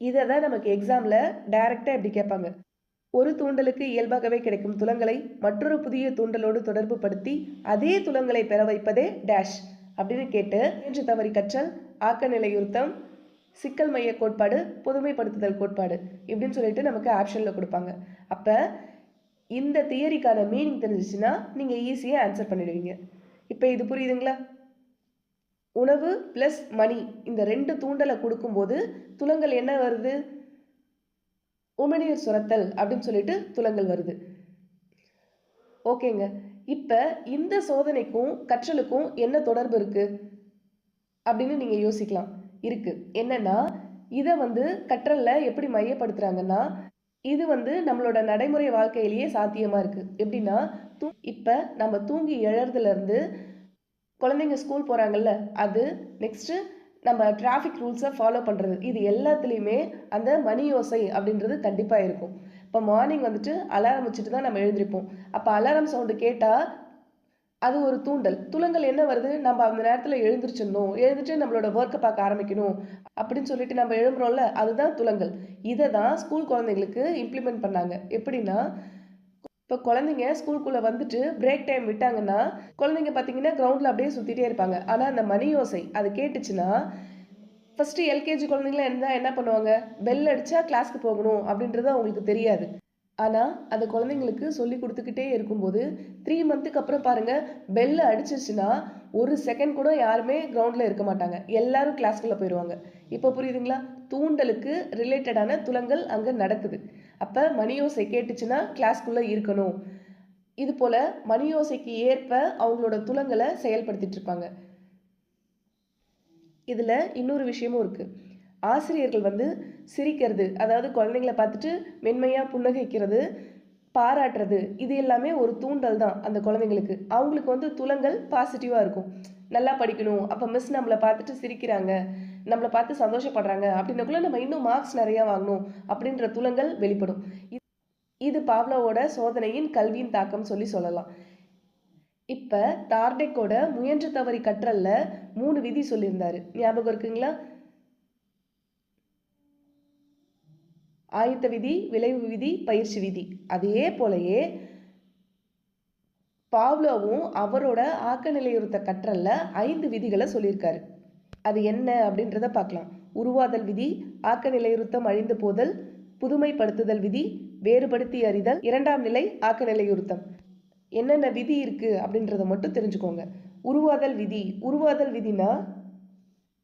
இதை தான் நமக்கு எக்ஸாமில் டைரெக்டாக எப்படி கேட்பாங்க, ஒரு தூண்டலுக்கு இயல்பாகவே கிடைக்கும் துலங்களை மற்றொரு புதிய தூண்டலோடு தொடர்பு படுத்தி அதே துலங்களை பெற வைப்பதே டேஷ் அப்படின்னு கேட்டு முயன்று தவறி கற்றல், ஆக்க நிலையுறுத்தம், சிக்கல் மைய கோட்பாடு, பொதுமைப்படுத்துதல் கோட்பாடு இப்படின்னு சொல்லிட்டு நமக்கு ஆப்ஷனில் கொடுப்பாங்க. அப்போ இந்த தியரிக்கான மீனிங் தெரிஞ்சிச்சுன்னா நீங்கள் ஈஸியாக ஆன்சர் பண்ணிடுவீங்க. இப்போ இது புரியுதுங்களா? உணவு ப்ளஸ் மணி இந்த ரெண்டு தூண்டலை கொடுக்கும்போது துலங்கள் என்ன வருது? உமிழ்நீர் சுரத்தல் அப்படின்னு சொல்லிட்டு துலங்கள் வருது. ஓகேங்க. இப்போ இந்த சோதனைக்கும் கற்றலுக்கும் என்ன தொடர்பு இருக்கு அப்படின்னு நீங்கள் யோசிக்கலாம். இருக்கு. என்னன்னா, இதை வந்து கற்றலில் எப்படி மையப்படுத்துறாங்கன்னா, இது வந்து நம்மளோட நடைமுறை வாழ்க்கையிலேயே சாத்தியமாக இருக்குது. எப்படின்னா, இப்போ நம்ம தூங்கி எழறதுலேருந்து குழந்தைங்க ஸ்கூல் போகிறாங்கல்ல, அது நெக்ஸ்ட்டு நம்ம டிராஃபிக் ரூல்ஸை ஃபாலோ பண்ணுறது, இது எல்லாத்துலேயுமே அந்த மணி யோசை அப்படின்றது கண்டிப்பாக இருக்கும். இப்போ மார்னிங் வந்துட்டு அலாரம் வச்சுட்டு தான் நம்ம எழுந்திருப்போம். அப்போ அலாரம் சவுண்டு கேட்டால் அது ஒரு தூண்டல். துலங்கள் என்ன வருது? நம்ம அந்த நேரத்தில் எழுந்திரிச்சிடணும், எழுந்துட்டு நம்மளோட ஒர்க்கை பார்க்க ஆரம்பிக்கணும் அப்படின்னு சொல்லிட்டு நம்ம எழும்புறோம்ல, அதுதான் துலங்கள். இதை தான் ஸ்கூல் குழந்தைங்களுக்கு இம்ப்ளிமெண்ட் பண்ணாங்க. எப்படின்னா, இப்போ குழந்தைங்க ஸ்கூலுக்குள்ளே வந்துட்டு பிரேக் டைம் விட்டாங்கன்னா குழந்தைங்க பார்த்தீங்கன்னா கிரவுண்டில் அப்படியே சுற்றிட்டே இருப்பாங்க. ஆனால் அந்த மணி யோசை அது கேட்டுச்சுன்னா ஃபஸ்ட்டு எல்கேஜி குழந்தைங்களாம் என்ன பண்ணுவாங்க? பெல் அடித்தா கிளாஸ்க்கு போகணும் அப்படின்றது அவங்களுக்கு தெரியாது. ஆனால் அந்த குழந்தைங்களுக்கு சொல்லி கொடுத்துக்கிட்டே இருக்கும்போது 3 மந்த்துக்கு அப்புறம் பாருங்கள், பெல்ல அடிச்சிருச்சுன்னா ஒரு செகண்ட் கூட யாருமே கிரவுண்டில் இருக்க மாட்டாங்க. எல்லாரும் கிளாஸ்க்குள்ளே போயிடுவாங்க. இப்போ புரியுதுங்களா? தூண்டலுக்கு ரிலேட்டடான துலங்கள் அங்கே நடக்குது. அப்போ மணியோசை கேட்டுச்சுன்னா கிளாஸ்க்குள்ளே இருக்கணும். இது போல் மணியோசைக்கு ஏற்ப அவங்களோட துலங்களை செயல்படுத்திட்டு இருப்பாங்க. இதில் இன்னொரு விஷயமும் இருக்குது. ஆசிரியர்கள் வந்து சிரிக்கிறது, அதாவது குழந்தைங்களை பார்த்துட்டு மென்மையாக புன்னகைக்கிறது, பாராட்டுறது, இது எல்லாமே ஒரு தூண்டல் தான் அந்த குழந்தைங்களுக்கு. அவங்களுக்கு வந்து துலங்கள் பாசிட்டிவாக இருக்கும். நல்லா படிக்கணும், அப்போ மிஸ் நம்மளை பார்த்துட்டு சிரிக்கிறாங்க, நம்மளை பார்த்து சந்தோஷப்படுறாங்க அப்படின்னக்குள்ள நம்ம இன்னும் மார்க்ஸ் நிறையா வாங்கணும் அப்படின்ற துலங்கள் வெளிப்படும். இது பாவ்லோவோட சோதனையின் கல்வியின் தாக்கம் சொல்லலாம். இப்போ டார்டெக்கோட முயன்று தவறி கற்றல்ல 3 விதி சொல்லியிருந்தாரு, ஞாபகம் இருக்குங்களா? ஆயத்த விதி, விளைவு விதி, பயிற்சி விதி. அதே போலயே பாவ்லோவும் அவரோட ஆக்க நிலையுறுத்த கற்றல்ல 5 விதிகளை சொல்லியிருக்காரு. அது என்ன அப்படின்றத பார்க்கலாம். உருவாதல் விதி, ஆக்க நிலையுறுத்தம் அழிந்து போதல், புதுமைப்படுத்துதல் விதி, வேறுபடுத்தி அறிதல், 2ஆம் நிலை ஆக்க நிலையுறுத்தம். என்னென்ன விதி இருக்கு அப்படின்றத மட்டும் தெரிஞ்சுக்கோங்க. உருவாதல் விதி, உருவாதல் விதினா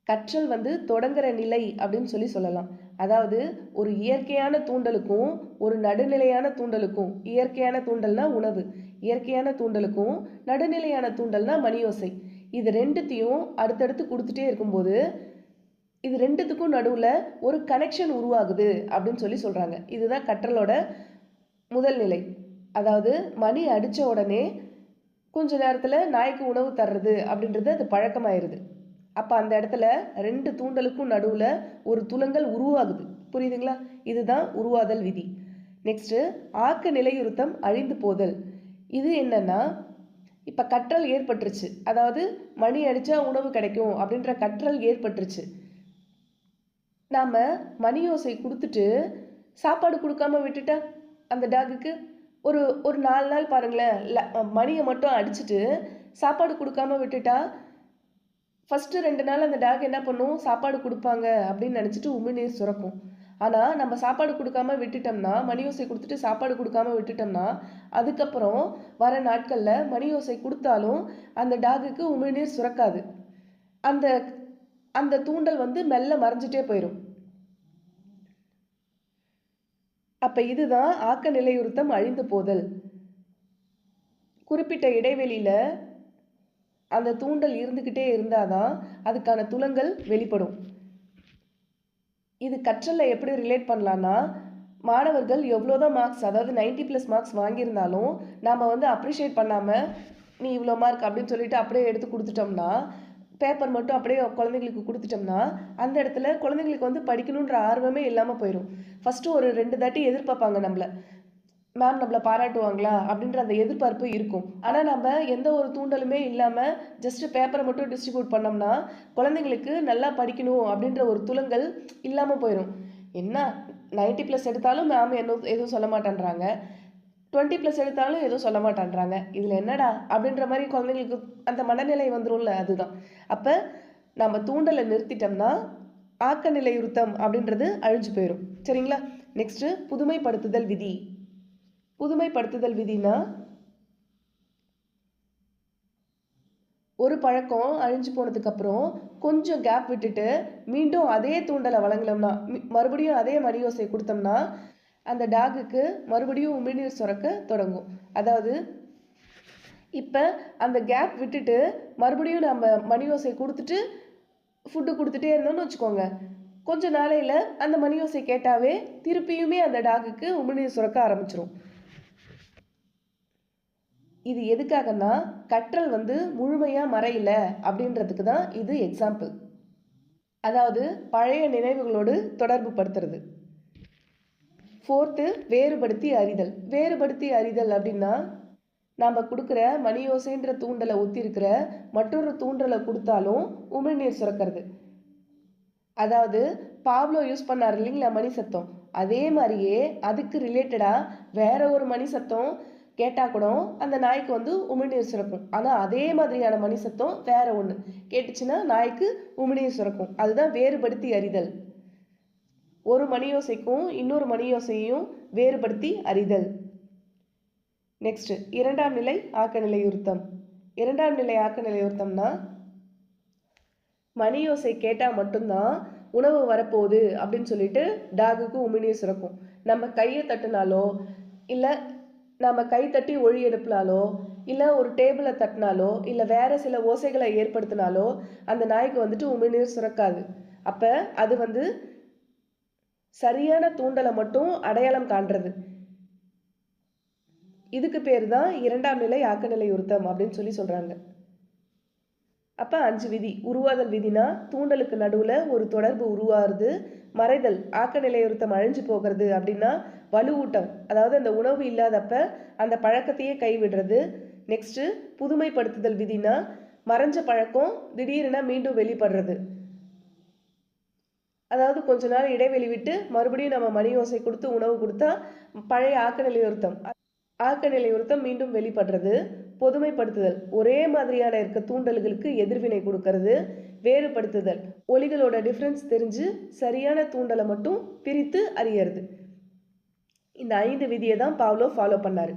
கற்றல் வந்து தொடங்குற நிலை அப்படின்னு சொல்லலாம். அதாவது ஒரு இயற்கையான தூண்டலுக்கும் ஒரு நடுநிலையான தூண்டலுக்கும், இயற்கையான தூண்டல்னா உணவு, இயற்கையான தூண்டலுக்கும் நடுநிலையான தூண்டல்னா மணியோசை, இது ரெண்டுத்தையும் அடுத்தடுத்து கொடுத்துட்டே இருக்கும்போது இது ரெண்டுத்துக்கும் நடுவில் ஒரு கனெக்ஷன் உருவாகுது அப்படின்னு சொல்கிறாங்க. இதுதான் கற்றலோட முதல் நிலை. அதாவது மணி அடித்த உடனே கொஞ்ச நேரத்தில் நாய்க்கு உணவு தர்றது அப்படின்றது அது பழக்கமாயிருது. அப்போ அந்த இடத்துல 2 தூண்டலுக்கும் நடுவில் ஒரு துலங்கல் உருவாகுது. புரியுதுங்களா? இதுதான் உருவாதல் விதி. நெக்ஸ்ட்டு ஆக்க நிலையுறுத்தம் அழிந்து போதல். இது என்னன்னா, இப்போ கற்றல் ஏற்பட்டுருச்சு, அதாவது மணி அடித்தா உணவு கிடைக்கும் அப்படின்ற கற்றல் ஏற்பட்டுருச்சு. நாம் மணியோசை கொடுத்துட்டு சாப்பாடு கொடுக்காம விட்டுட்டா அந்த டாகுக்கு ஒரு 4 நாள் பாருங்களேன், மணியை மட்டும் அடிச்சுட்டு சாப்பாடு கொடுக்காம விட்டுட்டா ஃபஸ்ட்டு 2 நாள் அந்த டாக் என்ன பண்ணும்? சாப்பாடு கொடுப்பாங்க அப்படின்னு நினச்சிட்டு உமிழ்நீர் சுரக்கும். ஆனால் நம்ம சாப்பாடு கொடுக்காம விட்டுட்டோம்னா, மணியோசை கொடுத்துட்டு சாப்பாடு கொடுக்காம விட்டுட்டோம்னா அதுக்கப்புறம் வர நாட்களில் மணியோசை கொடுத்தாலும் அந்த டாகுக்கு உமிழ்நீர் சுரக்காது. அந்த அந்த தூண்டல் வந்து மெல்ல மறைஞ்சிட்டே போயிடும். அப்போ இதுதான் ஆக்க நிலையுறுத்தம் அழிந்து போதல். குறிப்பிட்ட இடைவெளியில் அந்த தூண்டல் இருந்துக்கிட்டே இருந்தால் தான் அதுக்கான துலங்கள் வெளிப்படும். இது கற்றலில் எப்படி ரிலேட் பண்ணலான்னா, மாணவர்கள் எவ்வளோதான் மார்க்ஸ், அதாவது 90+ மார்க்ஸ் வாங்கியிருந்தாலும் நாம் வந்து அப்ரிஷியேட் பண்ணாமல் நீ இவ்வளோ மார்க் அப்படின்னு சொல்லிட்டு அப்படியே எடுத்து கொடுத்துட்டோம்னா, பேப்பர் மட்டும் அப்படியே குழந்தைங்களுக்கு கொடுத்துட்டோம்னா, அந்த இடத்துல குழந்தைங்களுக்கு வந்து படிக்கணுன்ற ஆர்வமே இல்லாமல் போயிடும். ஃபஸ்ட்டு ஒரு 2 தாட்டி எதிர்பார்ப்பாங்க நம்மளை, மேம் நம்மளை பாராட்டுவாங்களா அப்படின்ற அந்த எதிர்பார்ப்பு இருக்கும். ஆனால் நம்ம எந்த ஒரு தூண்டலுமே இல்லாமல் ஜஸ்ட்டு பேப்பரை மட்டும் டிஸ்ட்ரிபியூட் பண்ணோம்னா குழந்தைங்களுக்கு நல்லா படிக்கணும் அப்படின்ற ஒரு துலங்கள் இல்லாமல் போயிடும். என்ன 90+ எடுத்தாலும் மேம் எதுவும் சொல்ல மாட்டேன்றாங்க, 20+ எடுத்தாலும் எதுவும் சொல்ல மாட்டேன்றாங்க, இதில் என்னடா அப்படின்ற மாதிரி குழந்தைங்களுக்கு அந்த மனநிலை வந்துடும்ல. அதுதான் அப்போ நம்ம தூண்டலை நிறுத்திட்டோம்னா ஆக்க நிலையுறுத்தம் அப்படின்றது அழிஞ்சு போயிடும். சரிங்களா? நெக்ஸ்ட்டு புதுமைப்படுத்துதல் விதி. புதுமைப்படுத்துதல் விதினா, ஒரு பழக்கம் அழிஞ்சு போனதுக்கப்புறம் கொஞ்சம் கேப் விட்டுட்டு மீண்டும் அதே தூண்டலை வழங்கலோம்னா, மறுபடியும் அதே மணியோசை கொடுத்தோம்னா அந்த டாகுக்கு மறுபடியும் உமிழ்நீர் சுரக்க தொடங்கும். அதாவது இப்போ அந்த கேப் விட்டுட்டு மறுபடியும் நம்ம மணியோசை கொடுத்துட்டு ஃபுட்டு கொடுத்துட்டே இருந்தோம்னு வச்சுக்கோங்க, கொஞ்சம் நாளையில் அந்த மணியோசை கேட்டாவே திருப்பியுமே அந்த டாகுக்கு உமிழ்நீர் சுரக்க ஆரம்பிச்சிடும். இது எதுக்காகனா கற்றல் வந்து முழுமையாக மறையல அப்படின்றதுக்கு தான் இது எக்ஸாம்பிள். அதாவது பழைய நினைவுகளோடு தொடர்பு படுத்துறது. 4th வேறுபடுத்தி அறிதல். வேறுபடுத்தி அறிதல் அப்படின்னா, நாம் கொடுக்குற மணியோசைன்ற தூண்டலை ஒத்திருக்கிற மற்றொரு தூண்டலை கொடுத்தாலும் உமிழ்நீர் சுரக்கிறது. அதாவது பாவ்லோ யூஸ் பண்ணார் இல்லைங்களா மணி சத்தம், அதே மாதிரியே அதுக்கு ரிலேட்டடாக வேற ஒரு மணி சத்தம் கேட்டால் கூட அந்த நாய்க்கு வந்து உமிழ்நீர் சுரக்கும். ஆனால் அதே மாதிரியான மணி சத்தம் வேற ஒன்று கேட்டுச்சுன்னா நாய்க்கு உமிழ்நீர் சுரக்கும். அதுதான் வேறுபடுத்தி அறிதல். ஒரு மணியோசைக்கும் இன்னொரு மணியோசையையும் வேறுபடுத்தி அறிதல். நெக்ஸ்ட் 2ஆம் நிலை ஆக்க நிலையுறுத்தம். 2ஆம் நிலை ஆக்க நிலையுறுத்தம்னா, மணியோசை கேட்டால் மட்டும்தான் உணவு வரப்போகுது அப்படின்னு சொல்லிட்டு டாகுக்கு உமிழ்நீர் சுரக்கும். நம்ம கையை தட்டினாலோ இல்லை நம்ம கை தட்டி ஒழி எழுப்பினாலோ இல்லை ஒரு டேபிளை தட்டினாலோ இல்லை வேறு சில ஓசைகளை ஏற்படுத்தினாலோ அந்த நாய்க்கு வந்துட்டு உமிழ்நீர் சுரக்காது. அப்போ அது வந்து சரியான தூண்டலை மட்டும் அடையாளம் காண்றது. இதுக்கு பேர் தான் 2ஆம் நிலை ஆக்க நிலையுறுத்தம் அப்படின்னு சொல்கிறாங்க. அப்போ 5 விதி. உருவாதல் விதினா, தூண்டலுக்கு நடுவில் ஒரு தொடர்பு உருவாகிறது. மறைதல், ஆக்க நிலையுறுத்தம் அழிஞ்சு போகிறது அப்படின்னா வலுவூட்டம், அதாவது அந்த உணவு இல்லாதப்ப அந்த பழக்கத்தையே கைவிடுறது. நெக்ஸ்ட்டு புதுமைப்படுத்துதல் விதினா, மறைஞ்ச பழக்கம் திடீரென மீண்டும் வெளிப்படுறது. அதாவது கொஞ்ச நாள் இடைவெளி விட்டு மறுபடியும் நம்ம மணியோசை கொடுத்து உணவு கொடுத்தா பழைய ஆக்க நிலையுறுத்தம் மீண்டும் வெளிப்படுறது. பொதுமைப்படுத்துதல், ஒரே மாதிரியான இருக்க தூண்டல்களுக்கு எதிர்வினை கொடுக்கறது. வேறுபடுத்துதல், ஒலிகளோட டிஃப்ரென்ஸ் தெரிஞ்சு சரியான தூண்டலை மட்டும் பிரித்து அறியறது. இந்த 5 விதியை தான் பாவ்லோ ஃபாலோ பண்ணாரு.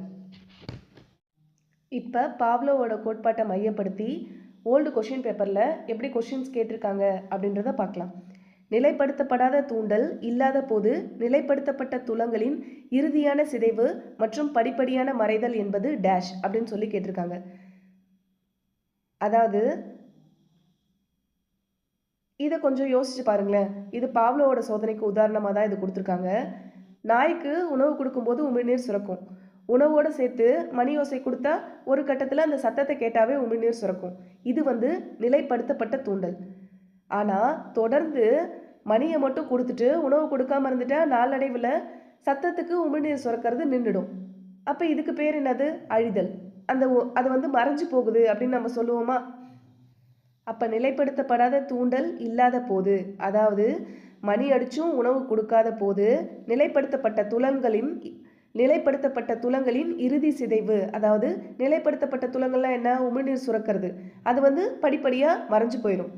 இப்போ பாவ்லோவோட கோட்பாட்டை மையப்படுத்தி ஓல்டு கொஷின் பேப்பரில் எப்படி கொஷின்ஸ் கேட்டிருக்காங்க அப்படின்றத பார்க்கலாம். நிலைப்படுத்தப்படாத தூண்டல் இல்லாத போது நிலைப்படுத்தப்பட்ட துலங்களின் இறுதியான சிதைவு மற்றும் படிப்படியான மறைதல் என்பது டேஷ் அப்படின்னு சொல்லி கேட்டிருக்காங்க. அதாவது இதை கொஞ்சம் யோசிச்சு பாருங்களேன். இது பாவ்லோவோட சோதனைக்கு உதாரணமாக தான் இது கொடுத்துருக்காங்க. நாய்க்கு உணவு கொடுக்கும்போது உமிழ்நீர் சுரக்கும். உணவோடு சேர்த்து மணியோசை கொடுத்தா ஒரு கட்டத்தில் அந்த சத்தத்தை கேட்டாவே உமிழ்நீர் சுரக்கும். இது வந்து நிலைப்படுத்தப்பட்ட தூண்டல். ஆனால் தொடர்ந்து மணியை மட்டும் கொடுத்துட்டு உணவு கொடுக்காம இருந்துட்டா நாளடைவில் சத்தத்துக்கு உமிழ்நீர் சுரக்கிறது நின்றுடும். அப்போ இதுக்கு பேர் என்னது? அழிதல். அது வந்து மறைஞ்சு போகுது அப்படின்னு நம்ம சொல்லுவோமா? அப்போ நிலைப்படுத்தப்படாத தூண்டல் இல்லாத போது, அதாவது மணி அடிச்சும் உணவு கொடுக்காத போது நிலைப்படுத்தப்பட்ட துலங்களின் இறுதி சிதைவு, அதாவது நிலைப்படுத்தப்பட்ட துலங்கள்லாம் என்ன? உமிழ்நீர் சுரக்கிறது. அது வந்து படிப்படியாக மறைஞ்சு போயிடும்.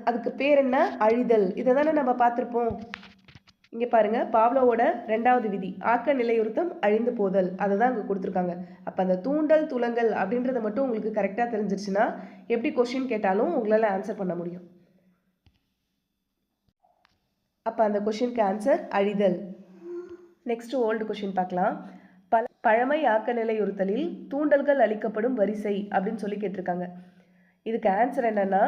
அதுக்கு பேர் என்ன? அழிதல். இதை தானே நம்ம பார்த்துருப்போம். இங்கே பாருங்கள், பாவ்லோவோட 2வது விதி ஆக்க நிலையுறுத்தம் அழிந்து போதல், அதை தான் இங்கே கொடுத்துருக்காங்க. அப்போ அந்த தூண்டல் துலங்கள் அப்படின்றத மட்டும் உங்களுக்கு கரெக்டாக தெரிஞ்சிருச்சுன்னா எப்படி கொஷின் கேட்டாலும் உங்களால் ஆன்சர் பண்ண முடியும். அப்போ அந்த கொஷினுக்கு ஆன்சர் அழிதல். நெக்ஸ்ட் ஓல்டு கொஷின் பார்க்கலாம். பழமை ஆக்க நிலையுறுத்தலில் தூண்டல்கள் அளிக்கப்படும் வரிசை அப்படின்னு சொல்லி கேட்டிருக்காங்க. இதுக்கு ஆன்சர் என்னன்னா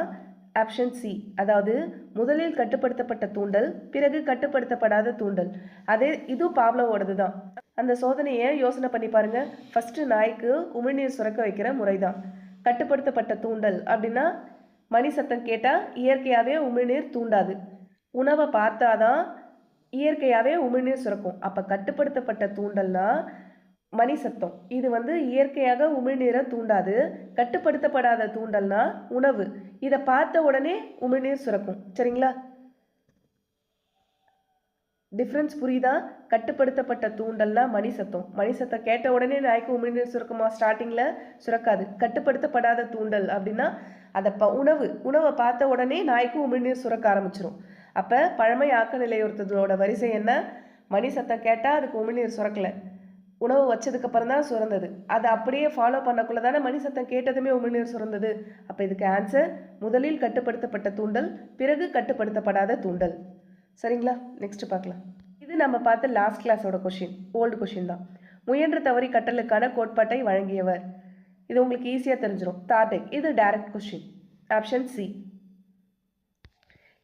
ஆப்ஷன் சி, அதாவது முதலில் கட்டுப்படுத்தப்பட்ட தூண்டல், பிறகு கட்டுப்படுத்தப்படாத தூண்டல். இது பாவ்லோவோடது தான். அந்த சோதனையை யோசனை பண்ணி பாருங்க. ஃபர்ஸ்ட் நாய்க்கு உமிழ்நீர் சுரக்க வைக்கிற முறை தான். கட்டுப்படுத்தப்பட்ட தூண்டல் அப்படின்னா மணி சத்தம் கேட்டால் இயற்கையாகவே உமிழ்நீர் தூண்டாது. உணவை பார்த்தாதான் இயற்கையாகவே உமிழ்நீர் சுரக்கும். அப்போ கட்டுப்படுத்தப்பட்ட தூண்டல்னா மணி சத்தம். இது இயற்கையாக உமிழ்நீரை தூண்டாது. கட்டுப்படுத்தப்படாத தூண்டல்னா உணவு. இதை பார்த்த உடனே உமிழ்நீர் சுரக்கும். சரிங்களா? டிஃப்ரென்ஸ் புரியுதா? கட்டுப்படுத்தப்பட்ட தூண்டல்னா மணி சத்தம் கேட்ட உடனே நாய்க்கு உமிழ்நீர் சுரக்குமா? ஸ்டார்டிங்கில் சுரக்காது. கட்டுப்படுத்தப்படாத தூண்டல் அப்படின்னா அதை உணவை பார்த்த உடனே நாய்க்கு உமிழ்நீர் சுரக்க ஆரம்பிச்சிடும். அப்போ பழமை ஆக்க நிலையுறுத்தலோட வரிசை என்ன? மணி சத்தம் கேட்டால் அதுக்கு உமிழ்நீர் சுரக்கலை, உணவு வச்சதுக்கப்புறம் தான் சுரந்தது. அதை அப்படியே ஃபாலோ பண்ணக்குள்ள தானே மணி சத்தம் கேட்டதுமே உமிழ்நீர் சுரந்தது. அப்போ இதுக்கு ஆன்சர் முதலில் கட்டுப்படுத்தப்பட்ட தூண்டல், பிறகு கட்டுப்படுத்தப்படாத தூண்டல். சரிங்களா? நெக்ஸ்ட் பார்க்கலாம். இது நம்ம பார்த்த லாஸ்ட் கிளாஸோட கொஷின், ஓல்டு கொஷின் தான். முயன்று தவறி கட்டலுக்கான கோட்பாட்டை வழங்கியவர். இது உங்களுக்கு ஈஸியாக தெரிஞ்சிடும். தார்டெக். இது டைரக்ட் கொஷின். Option C.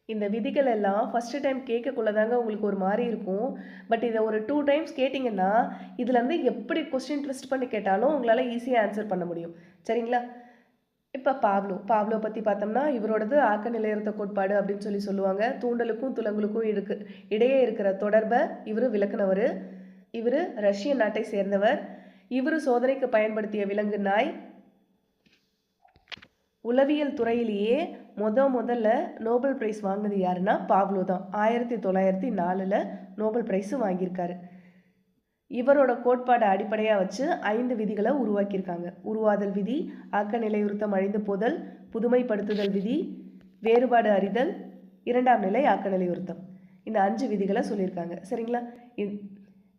இந்த விதிகள் எல்லாம் ஃபஸ்ட்டு டைம் கேட்கக்குள்ளதாங்க உங்களுக்கு ஒரு மாதிரி இருக்கும். பட் இதை ஒரு 2 டைம்ஸ் கேட்டிங்கன்னா இதுலேருந்து எப்படி கொஸ்டின் ட்விஸ்ட் பண்ணி கேட்டாலும் உங்களால் ஈஸியாக ஆன்சர் பண்ண முடியும். சரிங்களா? இப்போ பாவ்லோ பற்றி பார்த்தோம்னா இவரோடது ஆக்க நிலையுறுத்த கோட்பாடு அப்படின்னு சொல்லி சொல்லுவாங்க. தூண்டலுக்கும் துலங்கலுக்கும் இடையே இருக்கிற தொடர்பை இவர் விளக்குனவர். இவர் ரஷ்ய நாட்டை சேர்ந்தவர். இவர் சோதனைக்கு பயன்படுத்திய விலங்கு நாய். உளவியல் துறையிலேயே முதல்ல நோபல் பிரைஸ் வாங்கினது யாருன்னா பாவ்லோ தான். 1904 நோபல் பிரைஸு வாங்கியிருக்காரு. இவரோட கோட்பாடை அடிப்படையாக வச்சு 5 விதிகளை உருவாக்கியிருக்காங்க. உருவாதல் விதி, ஆக்க நிலையுறுத்தம் அழிந்து போதல், புதுமைப்படுத்துதல் விதி, வேறுபாடு அறிதல், 2ஆம் நிலை ஆக்க நிலையுறுத்தம். இந்த 5 விதிகளை சொல்லியிருக்காங்க. சரிங்களா?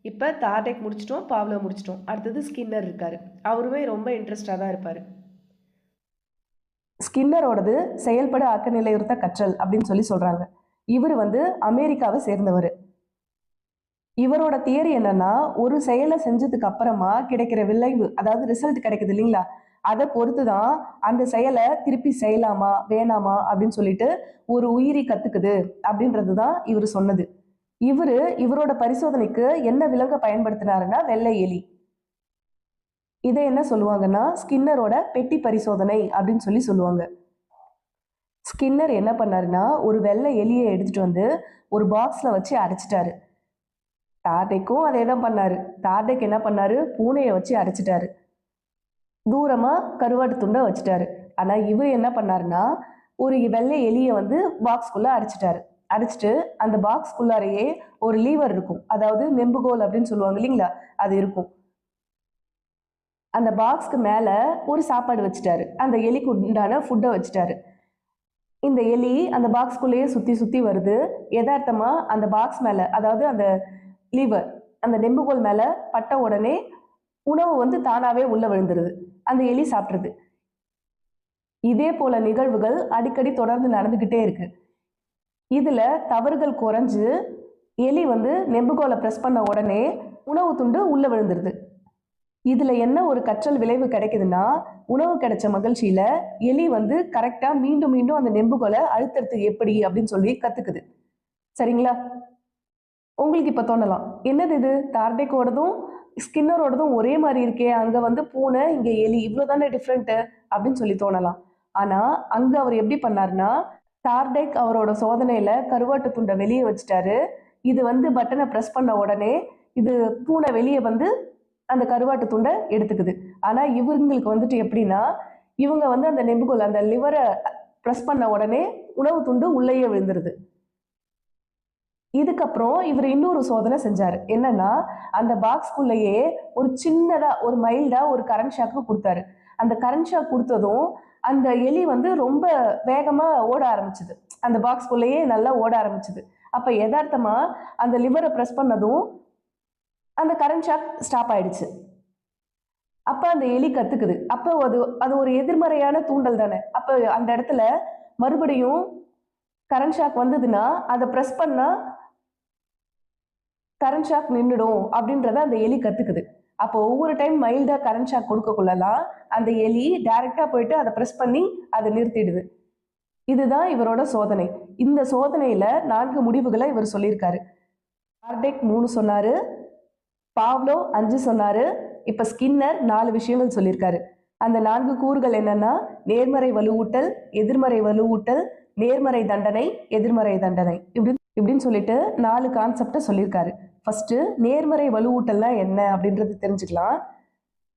இப்போ தார்டெக் முடிச்சிட்டோம், பாவ்லோ முடிச்சிட்டோம். அடுத்தது ஸ்கின்னர் இருக்கார். அவருமே ரொம்ப இன்ட்ரெஸ்டாக தான் இருப்பார். ஸ்கின்னரோடது செயல்பட ஆக்க நிலையுறுத்த கற்றல் அப்படின்னு சொல்லி சொல்கிறாங்க. இவர் அமெரிக்காவை சேர்ந்தவர். இவரோட தியரி என்னன்னா, ஒரு செயலை செஞ்சதுக்கு அப்புறமா கிடைக்கிற விளைவு, அதாவது ரிசல்ட் கிடைக்குது இல்லைங்களா, அதை பொறுத்து தான் அந்த செயலை திருப்பி செய்யலாமா வேணாமா அப்படின்னு சொல்லிட்டு ஒரு உயிரி கத்துக்குது அப்படின்றது தான் இவர் சொன்னது. இவரோட பரிசோதனைக்கு என்ன விலங்கை பயன்படுத்தினாருன்னா வெள்ளை எலி. இதை என்ன சொல்லுவாங்கன்னா ஸ்கின்னரோட பெட்டி பரிசோதனை அப்படின்னு சொல்லி சொல்லுவாங்க. ஸ்கின்னர் என்ன பண்ணாருன்னா ஒரு வெள்ளை எலியை எடுத்துட்டு ஒரு பாக்ஸ்ல வச்சு அடைச்சிட்டாரு. தார்டெக்கும் அதே தான் பண்ணாரு. தார்டெக் என்ன பண்ணாரு? பூனையை வச்சு அடைச்சிட்டாரு. தூரமா கருவாட்டு துண்டை வச்சுட்டாரு. ஆனா இவர் என்ன பண்ணாருன்னா ஒரு வெள்ளை எலியை பாக்ஸ்குள்ள அடைச்சிட்டாரு. அடைச்சிட்டு அந்த பாக்ஸ்குள்ளாரையே ஒரு லீவர் இருக்கும், அதாவது நெம்புகோல் அப்படின்னு சொல்லுவாங்க இல்லைங்களா, அது இருக்கும். அந்த பாக்ஸ்க்கு மேல ஒரு சாப்பாடு வச்சுட்டாரு. அந்த எலிக்கு உண்டான ஃபுட்டை வச்சுட்டாரு. இந்த எலி அந்த பாக்ஸ்குள்ளேயே சுத்தி சுத்தி வருது. யதார்த்தமா அந்த பாக்ஸ் மேல, அதாவது அந்த லீவர், அந்த நெம்புகோல் மேல பட்ட உடனே உணவு தானாவே உள்ள விழுந்துருது. அந்த எலி சாப்பிட்ருது. இதே போல நிகழ்வுகள் அடிக்கடி தொடர்ந்து நடந்துகிட்டே இருக்கு. இதுல தவறுகள் குறைஞ்சு எலி நெம்புகோலை பிரஸ் பண்ண உடனே உணவு துண்டு உள்ள விழுந்துருது. இதுல என்ன ஒரு கற்றல் விளைவு கிடைக்குதுன்னா, உணவு கிடைச்ச மகிழ்ச்சியில எலி கரெக்டா மீண்டும் மீண்டும் அந்த நெம்புகோலை அழுத்துறது எப்படி அப்படின்னு சொல்லி கத்துக்குது. சரிங்களா? உங்களுக்கு இப்ப தோணலாம், என்னது இது தார்டெக்கோடதும் ஸ்கின்னரோடதும் ஒரே மாதிரி இருக்கே, அங்க பூனை, இங்க எலி, இவ்வளவுதானே டிஃப்ரெண்ட் அப்படின்னு சொல்லி தோணலாம். ஆனா அங்க அவர் எப்படி பண்ணாருன்னா, தார்டெக் அவரோட சோதனையில கருவாட்டு துண்டை வெளியே வச்சுட்டாரு. இது பட்டனை பிரஸ் பண்ண உடனே இது பூனை வெளியே அந்த கருவாட்டு துண்டை எடுத்துக்குது. ஆனா இவங்களுக்கு எப்படின்னா, இவங்க அந்த நெம்புகோல், அந்த லிவரை பிரஸ் பண்ண உடனே உணவு துண்டு உள்ளேயே விழுந்துருது. இதுக்கப்புறம் இவர் இன்னொரு சோதனை செஞ்சாரு. என்னன்னா, அந்த பாக்ஸ்குள்ளேயே ஒரு சின்னதா, ஒரு மைல்டா ஒரு கரண்ட் ஷாக்கு கொடுத்தாரு. அந்த கரண்ட் ஷாக் கொடுத்ததும் அந்த எலி ரொம்ப வேகமா ஓட ஆரம்பிச்சுது. அந்த பாக்ஸ்குள்ளேயே நல்லா ஓட ஆரம்பிச்சுது. அப்ப யதார்த்தமா அந்த லிவரை பிரஸ் பண்ணதும் அந்த கரண்ட் ஷாக் ஸ்டாப் ஆயிடுச்சு. அப்ப அந்த எலி கத்துக்குது. அப்போ அது ஒரு எதிர்மறையான தூண்டல் தானே. அப்ப அந்த இடத்துல மறுபடியும் கரண்ட் ஷாக் வந்ததுன்னா அதை பிரஸ் பண்ணா கரண்ட் ஷாக் நின்றுடும் அப்படின்றத அந்த எலி கத்துக்குது. அப்போ ஒவ்வொரு டைம் மைல்டா கரண்ட் ஷாக் கொடுக்கக்குள்ளலாம் அந்த எலி டைரக்டா போயிட்டு அதை ப்ரெஸ் பண்ணி அதை நிறுத்திடுது. இதுதான் இவரோட சோதனை. இந்த சோதனையில 4 முடிவுகளை இவர் சொல்லியிருக்காரு. கார்டெக் 3 சொன்னாரு, பாவ்லோ 5 சொன்னாரு, இப்ப ஸ்கின்னர் 4 விஷயங்கள் சொல்லியிருக்காரு. அந்த 4 கூறுகள் என்னன்னா நேர்மறை வலுவூட்டல், எதிர்மறை வலுவூட்டல், நேர்மறை தண்டனை, எதிர்மறை தண்டனை, இப்படின்னு சொல்லிட்டு 4 கான்செப்டை சொல்லியிருக்காரு. ஃபர்ஸ்ட் நேர்மறை வலுவூட்டல்னா என்ன அப்படின்றது தெரிஞ்சுக்கலாம்.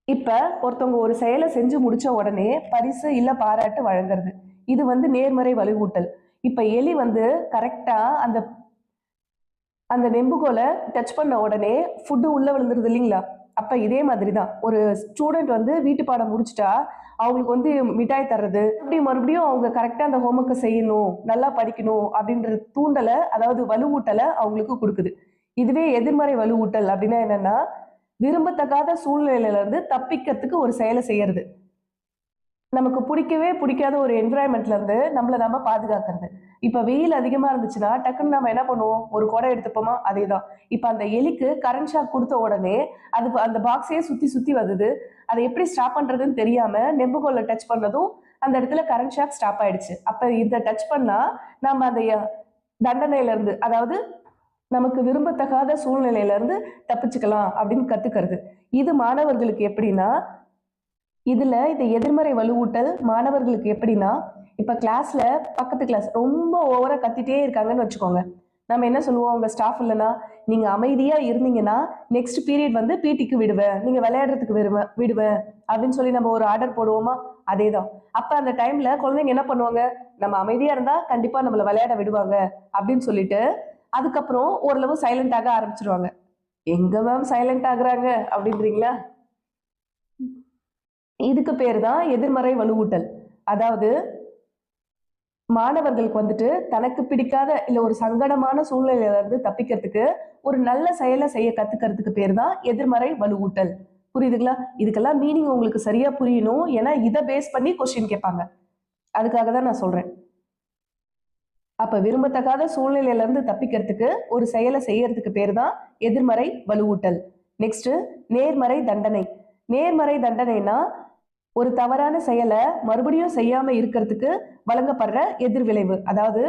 இப்ப ஒருத்தவங்க ஒரு செயலை செஞ்சு முடிச்ச உடனே பரிசு இல்ல பாராட்டு வழங்குறது, இது நேர்மறை வலுவூட்டல். இப்ப எலி கரெக்டா அந்த அந்த நெம்புகோலை டச் பண்ண உடனே ஃபுட்டு உள்ள விழுந்துருது இல்லைங்களா? அப்ப இதே மாதிரி தான் ஒரு ஸ்டூடெண்ட் வீட்டு பாடம் முடிச்சுட்டா அவங்களுக்கு மிட்டாய் தர்றது, மறுபடியும் அவங்க கரெக்டா அந்த ஹோம்ஒர்க்கை செய்யணும், நல்லா படிக்கணும் அப்படின்ற தூண்டலை, அதாவது வலுவூட்டலை அவங்களுக்கு கொடுக்குது. இதுவே எதிர்மறை வலுவூட்டல் அப்படின்னா என்னன்னா விரும்பத்தகாத சூழ்நிலையில இருந்து தப்பிக்கிறதுக்கு ஒரு செயலை செய்யறது. நமக்கு பிடிக்கவே பிடிக்காத ஒரு என்விரான்மெண்ட்ல இருந்து நம்மளை நம்ம பாதுகாக்கிறது. இப்ப வெயில் அதிகமா இருந்துச்சுன்னா டக்குன்னு நம்ம என்ன பண்ணுவோம், ஒரு குடை எடுத்துப்போமா? அதேதான். இப்ப அந்த எலிக்கு கரண்ட் ஷாக் கொடுத்த உடனே அது அந்த பாக்ஸையே சுத்தி சுத்தி வருது. அதை எப்படி ஸ்டாப் பண்றதுன்னு தெரியாம நெம்புகோலை டச் பண்ணதும் அந்த இடத்துல கரண்ட் ஷாக் ஸ்டாப் ஆயிடுச்சு. அப்ப இதை டச் பண்ணா நம்ம அந்த தண்டனையில இருந்து, அதாவது நமக்கு விரும்பத்தகாத சூழ்நிலையில இருந்து தப்பிச்சுக்கலாம் அப்படின்னு கத்துக்கிறது. இது மாணவர்களுக்கு எப்படின்னா, இதுல இந்த எதிர்மறை வலுவூட்டல் மாணவர்களுக்கு எப்படின்னா, இப்ப கிளாஸ்ல பக்கத்து கிளாஸ் ரொம்ப ஓவரா கத்திட்டே இருக்காங்கன்னு வச்சுக்கோங்க. நம்ம என்ன சொல்லுவோம், உங்க ஸ்டாஃப் இல்லைன்னா நீங்க அமைதியா இருந்தீங்கன்னா நெக்ஸ்ட் பீரியட் பிடிக்கு விடுவேன், நீங்க விளையாடுறதுக்கு விடுவேன் அப்படின்னு சொல்லி நம்ம ஒரு ஆர்டர் போடுவோமா? அதேதான். அப்ப அந்த டைம்ல குழந்தைங்க என்ன பண்ணுவாங்க, நம்ம அமைதியா இருந்தா கண்டிப்பா நம்மள விளையாட விடுவாங்க அப்படின்னு சொல்லிட்டு அதுக்கப்புறம் ஓரளவு சைலண்ட் ஆக ஆரம்பிச்சிருவாங்க. எங்க மேம் சைலண்ட் ஆகுறாங்க அப்படின்றீங்களா? இதுக்கு பேர் தான் எதிர்மறை வலுவூட்டல். அதாவது மாணவர்களுக்கு தனக்கு பிடிக்காத இல்ல ஒரு சங்கடமான சூழ்நிலையில இருந்து தப்பிக்கிறதுக்கு ஒரு நல்ல செயலை செய்ய கத்துக்கிறதுக்கு பேர் தான் எதிர்மறை வலுவூட்டல். புரியுதுங்களா? இதுக்கெல்லாம் மீனிங் உங்களுக்கு சரியா புரியணும். ஏன்னா இதை பேஸ் பண்ணி கொஸ்டின் கேட்பாங்க. அதுக்காக தான் நான் சொல்றேன். அப்ப விரும்பத்தகாத சூழ்நிலையில இருந்து தப்பிக்கிறதுக்கு ஒரு செயலை செய்யறதுக்கு பேர் தான் எதிர்மறை வலுவூட்டல். நெக்ஸ்ட் நேர்மறை தண்டனை. நேர்மறை தண்டனைனா ஒரு தவறான செயலை மறுபடியும் செய்யாம இருக்கிறதுக்கு வழங்கப்படுற எதிர்விளைவு. அதாவது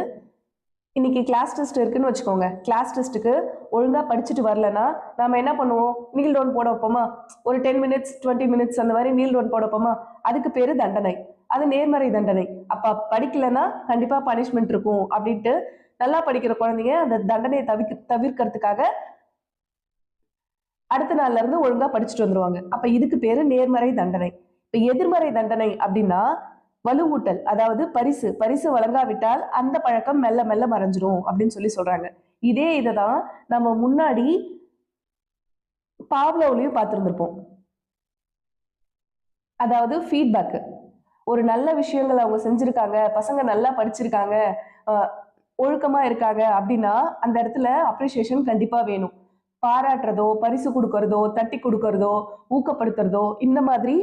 இன்னைக்கு கிளாஸ் டெஸ்ட் இருக்குன்னு வச்சுக்கோங்க. கிளாஸ் டெஸ்ட்டுக்கு ஒழுங்கா படிச்சுட்டு வரலன்னா நாம என்ன பண்ணுவோம், நீல் டவுன் போட வைப்போமா? ஒரு 10 மினிட்ஸ் 20 மினிட்ஸ் அந்த மாதிரி நீல் டவுன் போட வைப்போமா? அதுக்கு பேரு தண்டனை. அது நேர்மறை தண்டனை. அப்ப படிக்கலைன்னா கண்டிப்பா பனிஷ்மெண்ட் இருக்கும் அப்படின்ட்டு நல்லா படிக்கிற குழந்தைங்க அந்த தண்டனையை தவிர்க்கிறதுக்காக அடுத்த நாள்ல இருந்து ஒழுங்கா படிச்சுட்டு வந்துருவாங்க. அப்ப இதுக்கு பேரு நேர்மறை தண்டனை. இப்ப எதிர்மறை தண்டனை அப்படின்னா வலுவூட்டல், அதாவது பரிசு வழங்காவிட்டால் அந்த பழக்கம் மெல்ல மெல்ல மறைஞ்சிரும் அப்படின்னு சொல்லி சொல்றாங்க. இதே இதைதான் நம்ம முன்னாடி பாவ்லோவ்லயும் பார்த்திருந்திருப்போம். அதாவது ஃபீட்பேக். ஒரு நல்ல விஷயங்கள் அவங்க செஞ்சிருக்காங்க, பசங்க நல்லா படிச்சிருக்காங்க, ஒழுக்கமா இருக்காங்க அப்படின்னா அந்த இடத்துல அப்ரிசியேஷன் கண்டிப்பா வேணும். பாராட்டுறதோ, பரிசு கொடுக்கறதோ, தட்டி கொடுக்கறதோ, ஊக்கப்படுத்துறதோ, இந்த மாதிரி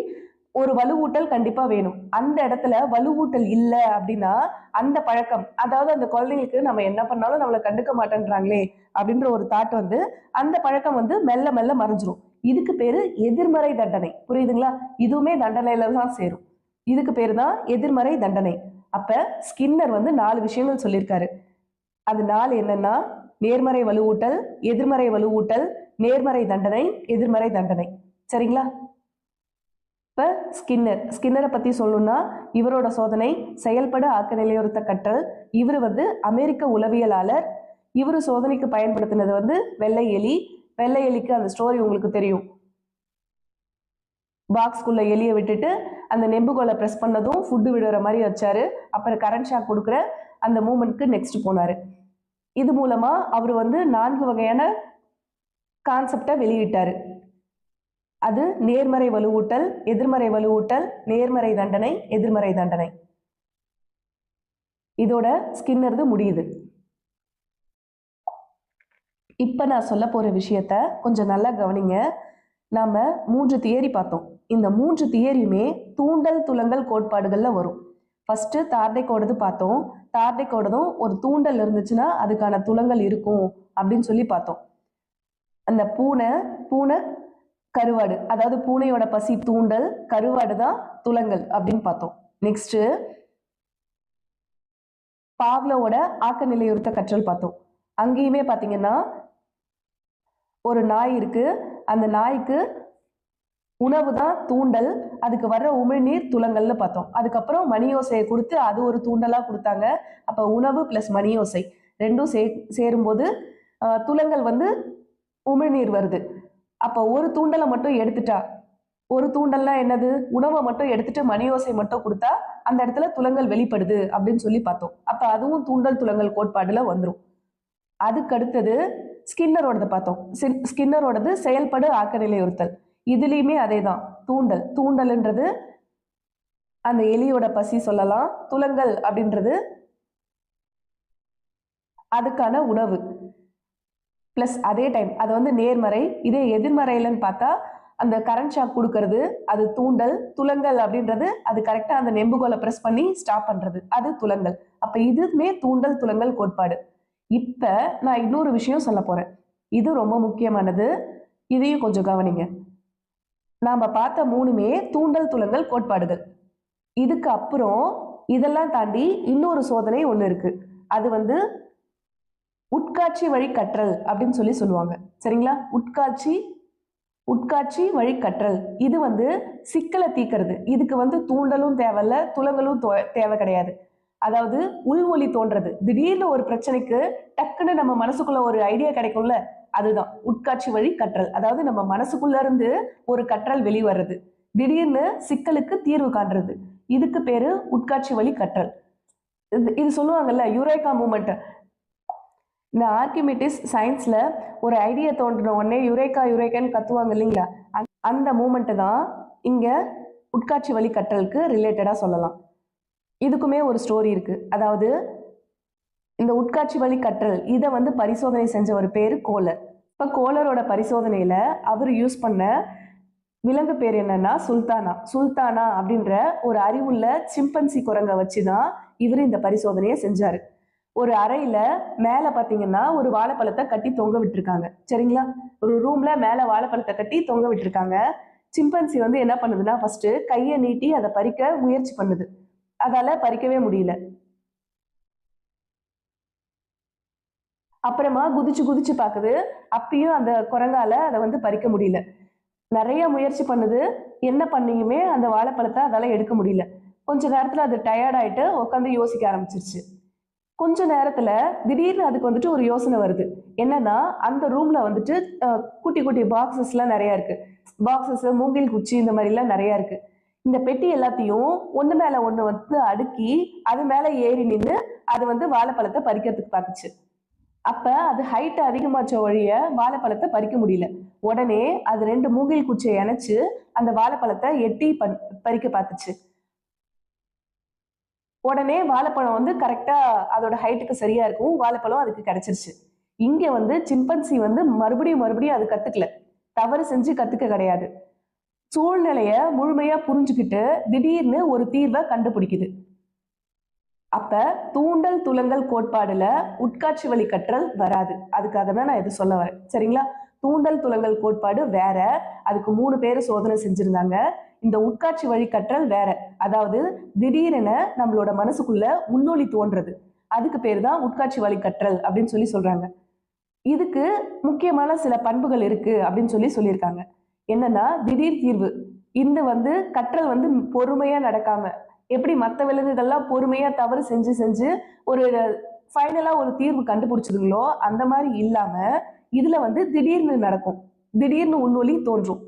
ஒரு வலுவூட்டல் கண்டிப்பா வேணும். அந்த இடத்துல வலுவூட்டல் இல்லை அப்படின்னா அந்த பழக்கம், அதாவது அந்த குழந்தைங்களுக்கு நம்ம என்ன பண்ணாலும் நம்மளை கண்டுக்க மாட்டேன்றாங்களே அப்படின்ற ஒரு தாட் அந்த பழக்கம் மெல்ல மெல்ல மறைஞ்சிரும். இதுக்கு பேரு எதிர்மறை தண்டனை. புரியுதுங்களா? இதுவுமே தண்டனையில தான் சேரும். இதுக்கு பேரு தான் எதிர்மறை தண்டனை. அப்ப ஸ்கின்னர் 4 விஷயங்கள் சொல்லியிருக்காரு. அது 4 என்னன்னா நேர்மறை வலுவூட்டல், எதிர்மறை வலுவூட்டல், நேர்மறை தண்டனை, எதிர்மறை தண்டனை. சரிங்களா? இப்ப ஸ்கின்னரை பத்தி சொல்லணும்னா இவரோட சோதனை செயல்பட ஆக்க நிலையுறுத்த கற்றல். இவர் அமெரிக்க உளவியலாளர். இவரு சோதனைக்கு பயன்படுத்தினது வெள்ளை எலி. வெள்ளை எலிக்கு அந்த ஸ்டோரி உங்களுக்கு தெரியும். பாக்ஸ்குள்ள எலியை விட்டுட்டு அந்த நெம்புகோலை பிரஸ் பண்ணதும் ஃபுட்டு விடுற மாதிரி வச்சாரு. அப்புறம் கரண்ட் ஷாக் கொடுக்குற அந்த மூமெண்ட்க்கு நெக்ஸ்ட் போனாரு. இது மூலமா அவர் 4 வகையான கான்செப்டை வெளியிட்டாரு. அது நேர்மறை வலுவூட்டல், எதிர்மறை வலுவூட்டல், நேர்மறை தண்டனை, எதிர்மறை தண்டனை. இதோட ஸ்கின்னர்து முடியுது. இப்ப நான் சொல்ல போற விஷயத்த கொஞ்சம் நல்லா கவனிங்க. நாம 3 தியரி பார்த்தோம். இந்த 3 தியரியுமே தூண்டல் துலங்கல் கோட்பாடுகள்ல வரும். ஃபர்ஸ்ட் தார்டெக்கோடது பார்த்தோம். தார்டெக்கோடதும் ஒரு தூண்டல் இருந்துச்சுன்னா அதுக்கான துலங்கல் இருக்கும் அப்படின்னு சொல்லி பார்த்தோம். அந்த பூனை கருவாடு, அதாவது பூனையோட பசி தூண்டல், கருவாடு தான் துலங்கல் அப்படின்னு பார்த்தோம். நெக்ஸ்ட் பாவ்லோவோட ஆக்க நிலையுறுத்த கற்றல் பார்த்தோம். அங்கேயுமே பார்த்தீங்கன்னா ஒரு நாய் இருக்கு, அந்த நாய்க்கு உணவு தான் தூண்டல், அதுக்கு வர்ற உமிழ்நீர் துலங்கல்னு பார்த்தோம். அதுக்கப்புறம் மணியோசையை கொடுத்து அது ஒரு தூண்டலா கொடுத்தாங்க. அப்ப உணவு பிளஸ் மணியோசை ரெண்டும் சேரும்போது துலங்கல் வந்து உமிழ்நீர் வருது. அப்ப ஒரு தூண்டலை மட்டும் எடுத்துட்டா, ஒரு தூண்டல்னா என்னது, உணவை மட்டும் எடுத்துட்டு மணியோசை மட்டும் கொடுத்தா அந்த இடத்துல துலங்கல் வெளிப்படுது அப்படின்னு சொல்லி பார்த்தோம். அப்ப அதுவும் தூண்டல் துலங்கல் கோட்பாடுல வந்துடும். அதுக்கு அடுத்தது ஸ்கின்னரோடது பார்த்தோம். ஸ்கின்னரோடது செயல்படு ஆக்க நிலையுறுத்தல். இதுலயுமே அதே தான், தூண்டல். தூண்டல்ன்றது அந்த எலியோட பசி சொல்லலாம், துலங்கல் அப்படின்றது அதுக்கான உணவு பிளஸ் அதே டைம் அது வந்து நேர்மறை. இதே எதிர்மறையிலன்னு பார்த்தா அந்த கரண்ட் ஷாக் கொடுக்கறது அது தூண்டல், துலங்கல் அப்படின்றது அது கரெக்டா அந்த நெம்புகோலை பிரஸ் பண்ணி ஸ்டாப் பண்றது அது துலங்கல். அப்ப இதுமே தூண்டல் துலங்கல் கோட்பாடு. இப்ப நான் இன்னொரு விஷயம் சொல்ல போறேன், இது ரொம்ப முக்கியமானது, இதையும் கொஞ்சம் கவனிங்க. நாம பார்த்த மூணுமே தூண்டல் துலங்கல் கோட்பாடுகள். இதுக்கு அப்புறம் இதெல்லாம் தாண்டி இன்னொரு சோதனை ஒண்ணு இருக்கு. அது வந்து உட்காட்சி வழி கற்றல் அப்படின்னு சொல்லி சொல்லுவாங்க. சரிங்களா? உட்காட்சி வழி கற்றல் இது வந்து சிக்கலை தீக்கிறது. இதுக்கு வந்து தூண்டலும் தேவையில்ல, துலங்கலும் தேவை கிடையாது. அதாவது உள் ஒளி தோன்றது. திடீர்னு ஒரு பிரச்சனைக்கு டக்குன்னு நம்ம மனசுக்குள்ள ஒரு ஐடியா கிடைக்கும்ல, அதுதான் உட்காட்சி வழி கற்றல். அதாவது நம்ம மனசுக்குள்ள இருந்து ஒரு கற்றல் வெளிவருது, திடீர்னு சிக்கலுக்கு தீர்வு காண்றது. இதுக்கு பேரு உட்காட்சி வழி கற்றல். இது சொல்லுவாங்கல்ல யுரேகா மூமெண்ட். இந்த ஆர்கிமிடிஸ் சயின்ஸ்ல ஒரு ஐடியா தோன்றின உடனே யுரேகா யுரேகான்னு கத்துவாங்க இல்லைங்களா, அந்த மூமெண்ட் தான் இங்க உட்காட்சி வழி கற்றலுக்கு ரிலேட்டடா சொல்லலாம். இதுக்குமே ஒரு ஸ்டோரி இருக்கு. அதாவது இந்த உட்காட்சி வழி கற்றல் இதை வந்து பரிசோதனை செஞ்ச ஒரு பேரு கோலர். இப்ப கோலரோட பரிசோதனையில அவர் யூஸ் பண்ண விலங்கு பேர் என்னன்னா சுல்தானா அப்படின்ற ஒரு அறிவுள்ள சிம்பன்சி குரங்கை வச்சுதான் இவர் இந்த பரிசோதனையை செஞ்சாரு. ஒரு அறையில மேல பாத்தீங்கன்னா ஒரு வாழைப்பழத்தை கட்டி தொங்க விட்டுருக்காங்க. சரிங்களா? ஒரு ரூம்ல மேல வாழைப்பழத்தை கட்டி தொங்க விட்டுருக்காங்க. சிம்பன்சி வந்து என்ன பண்ணுதுன்னா ஃபர்ஸ்ட் கையை நீட்டி அதை பறிக்க முயற்சி பண்ணுது, அதால பறிக்கவே முடியல. அப்புறமா குதிச்சு குதிச்சு பாக்குது, அப்பயும் அந்த குரங்கால அதை வந்து பறிக்க முடியல. நிறைய முயற்சி பண்ணுது, என்ன பண்ணியுமே அந்த வாழைப்பழத்தை அதால எடுக்க முடியல. கொஞ்ச நேரத்துல அது டயர்ட் ஆயிட்டு உட்காந்து யோசிக்க ஆரம்பிச்சிருச்சு. கொஞ்ச நேரத்துல திடீர்னு அதுக்கு வந்துட்டு ஒரு யோசனை வருது. என்னன்னா அந்த ரூம்ல வந்துட்டு குட்டி குட்டி பாக்ஸஸ் எல்லாம் நிறைய இருக்கு. பாக்ஸஸ், மூங்கில் குச்சி இந்த மாதிரி எல்லாம் நிறைய இருக்கு. இந்த பெட்டி எல்லாத்தையும் ஒண்ணு மேல ஒண்ணு வந்து அடுக்கி அது மேல ஏறி நின்று அது வந்து வாழைப்பழத்தை பறிக்கிறதுக்கு பார்த்துச்சு. அப்ப அது ஹைட் அதிகமாச்ச வழிய வாழைப்பழத்தை பறிக்க முடியல. உடனே அது ரெண்டு மூங்கில் குச்சியை இணைச்சு அந்த வாழைப்பழத்தை எட்டி பறிக்க பார்த்துச்சு. உடனே வாழைப்பழம் வந்து கரெக்டா அதோட ஹைட்டுக்கு சரியா இருக்கும், வாழைப்பழம் அதுக்கு கிடைச்சிருச்சு. இங்க வந்து சிம்பன்சி வந்து மறுபடியும் அது கத்துக்கல, தவறு செஞ்சு கத்துக்க கிடையாது. சூழ்நிலைய முழுமையா புரிஞ்சுக்கிட்டு திடீர்னு ஒரு தீர்வை கண்டுபிடிக்குது. அப்ப தூண்டல் துலங்கல் கோட்பாடுல உட்காட்சி வழி கற்றல் வராது. அதுக்காக தான் நான் இது சொல்ல வரேன். சரிங்களா? தூண்டல் துலங்கல் கோட்பாடு வேற, அதுக்கு 3 பேர் சோதனை செஞ்சிருந்தாங்க. இந்த உட்காட்சி வழி கற்றல் வேற, அதாவது திடீரென நம்மளோட மனசுக்குள்ள உன்னொளி தோன்றது, அதுக்கு பேர் தான் உட்காட்சி வழி கற்றல் அப்படின்னு சொல்லி சொல்றாங்க. இதுக்கு முக்கியமான சில பண்புகள் இருக்கு அப்படின்னு சொல்லியிருக்காங்க. என்னன்னா திடீர் தீர்வு. இந்த வந்து கற்றல் வந்து பொறுமையா நடக்காம, எப்படி மற்ற விலங்குகள்லாம் பொறுமையா தவறு செஞ்சு செஞ்சு ஒரு ஃபைனலா ஒரு தீர்வு கண்டுபிடிச்சதுங்களோ அந்த மாதிரி இல்லாம இதுல வந்து திடீர்னு நடக்கும், திடீர்னு உள்வொலி தோன்றும்.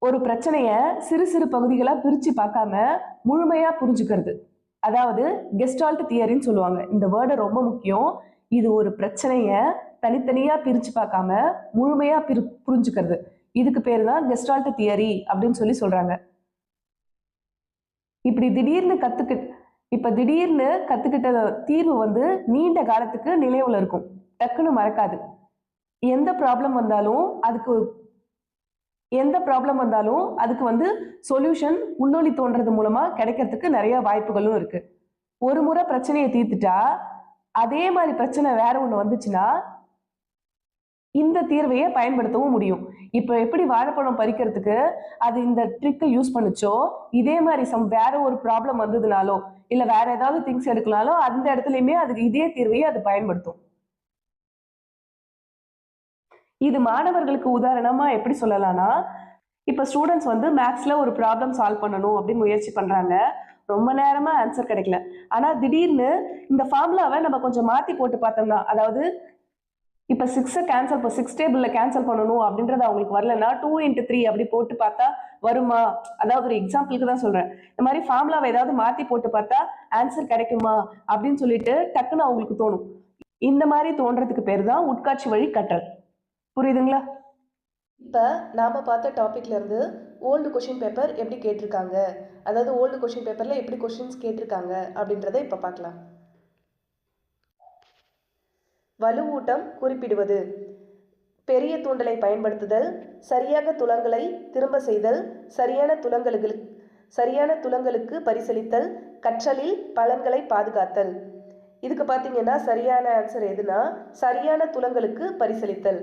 ஒரு பிரச்சனைய சிறு சிறு பகுதிகளா பிரிச்சு பார்க்காம முழுமையா புரிஞ்சுக்கிறது, அதாவது கெஸ்டால்ட் தியரின்னு சொல்லுவாங்க. இந்த வேர்டு ரொம்ப முக்கியம். இது ஒரு பிரச்சனைய தனித்தனியா பிரிச்சு பார்க்காம முழுமையா புரிஞ்சுக்கிறது, இதுக்கு பேரு தான் கெஸ்டால்ட் தியரி அப்படின்னு சொல்றாங்க. இப்படி திடீர்னு கத்துக்கிட்ட தீர்வு வந்து நீண்ட காலத்துக்கு நினைவுல இருக்கும், டக்குன்னு மறக்காது. எந்த ப்ராப்ளம் வந்தாலும் அதுக்கு வந்து சொல்யூஷன் உள்நொலி தோன்றது மூலமா கிடைக்கிறதுக்கு நிறைய வாய்ப்புகளும் இருக்கு. ஒரு முறை பிரச்சனையை தீர்த்துட்டா அதே மாதிரி பிரச்சனை வேற ஒண்ணு வந்துச்சுன்னா இந்த தீர்வையை பயன்படுத்தவும் முடியும். இப்போ எப்படி வாழைப்பழம் பறிக்கிறதுக்கு அது இந்த ட்ரிக்கை யூஸ் பண்ணுச்சோ, இதே மாதிரி வேற ஒரு ப்ராப்ளம் வந்ததுனாலோ இல்ல வேற ஏதாவது திங்ஸ் எடுக்கலாலோ அந்த இடத்துலயுமே அதுக்கு இதே தீர்வையை அது பயன்படுத்தும். இது மாணவர்களுக்கு உதாரணமா எப்படி சொல்லலாம்னா, இப்போ ஸ்டூடெண்ட்ஸ் வந்து மேக்ஸ்ல ஒரு ப்ராப்ளம் சால்வ் பண்ணணும் அப்படின்னு முயற்சி பண்றாங்க. ரொம்ப நேரமா ஆன்சர் கிடைக்கல. ஆனா திடீர்னு இந்த ஃபார்முலாவை நம்ம கொஞ்சம் மாத்தி போட்டு பார்த்தோம்னா, அதாவது இப்போ 6 கேன்சல் இப்போ 6 டேபிள்ல கேன்சல் பண்ணணும் அப்படின்றது அவங்களுக்கு வரலன்னா 2 into 3 அப்படி போட்டு பார்த்தா வருமா? அதாவது ஒரு எக்ஸாம்பிளுக்கு தான் சொல்றேன். இந்த மாதிரி ஃபார்முலாவை ஏதாவது மாத்தி போட்டு பார்த்தா ஆன்சர் கிடைக்குமா அப்படின்னு சொல்லிட்டு டக்குன்னு அவங்களுக்கு தோணும். இந்த மாதிரி தோன்றதுக்கு பேர் தான் உட்காட்சி வழி கற்றல். புரியுதுங்களா? இப்போ நாம் பார்த்த டாபிக்ல இருந்து ஓல்டு கொஷின் பேப்பர் எப்படி கேட்டிருக்காங்க, அதாவது ஓல்டு கொஷின் பேப்பரில் எப்படி கொஷின்ஸ் கேட்டிருக்காங்க அப்படின்றத இப்போ பார்க்கலாம். வலுவூட்டம் குறிப்பிடுவது: பெரிய தூண்டலை பயன்படுத்துதல், சரியாக துலங்களை திரும்ப செய்தல், சரியான துலங்களுக்கு பரிசளித்தல், கற்றலில் பலன்களை பாதுகாத்தல். இதுக்கு பார்த்தீங்கன்னா சரியான ஆன்சர் எதுனா சரியான துலங்களுக்கு பரிசளித்தல்.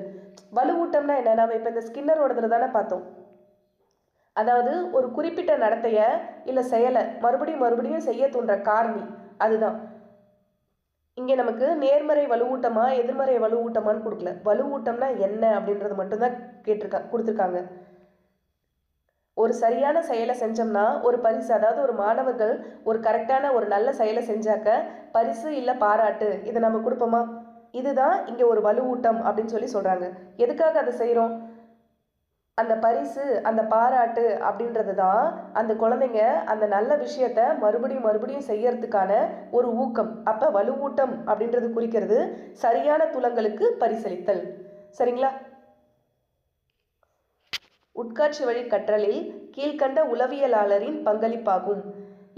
வலுவூட்டம்னா என்ன? நம்ம இப்போ இந்த ஸ்கின்னரோடதுல தானே பார்த்தோம். அதாவது ஒரு குறிப்பிட்ட நடத்தைய இல்லை செயலை மறுபடியும் செய்ய தூண்டுற காரணி, அதுதான். இங்கே நமக்கு நேர்மறை வலுவூட்டமா எதிர்மறை வலுவூட்டமான்னு கொடுக்கல. வலுவூட்டம்னா என்ன அப்படின்றது மட்டும்தான் கொடுத்துருக்காங்க. ஒரு சரியான செயலை செஞ்சோம்னா ஒரு பரிசு, அதாவது ஒரு மாணவர்கள் ஒரு கரெக்டான ஒரு நல்ல செயலை செஞ்சாக்க பரிசு இல்லை பாராட்டு இதை நம்ம கொடுப்போமா? இதுதான் இங்கே ஒரு வலுவூட்டம் அப்படின்னு சொல்லி சொல்கிறாங்க. எதுக்காக அதை செய்கிறோம்? அந்த பரிசு அந்த பாராட்டு அப்படின்றது தான் அந்த குழந்தைங்க அந்த நல்ல விஷயத்த மறுபடியும் செய்யறதுக்கான ஒரு ஊக்கம். அப்போ வலுவூட்டம் அப்படின்றது குறிக்கிறது சரியான துலங்களுக்கு பரிசளித்தல். சரிங்களா? உட்காட்சி வழி கற்றலில் கீழ்கண்ட உளவியலாளரின் பங்களிப்பாகும்.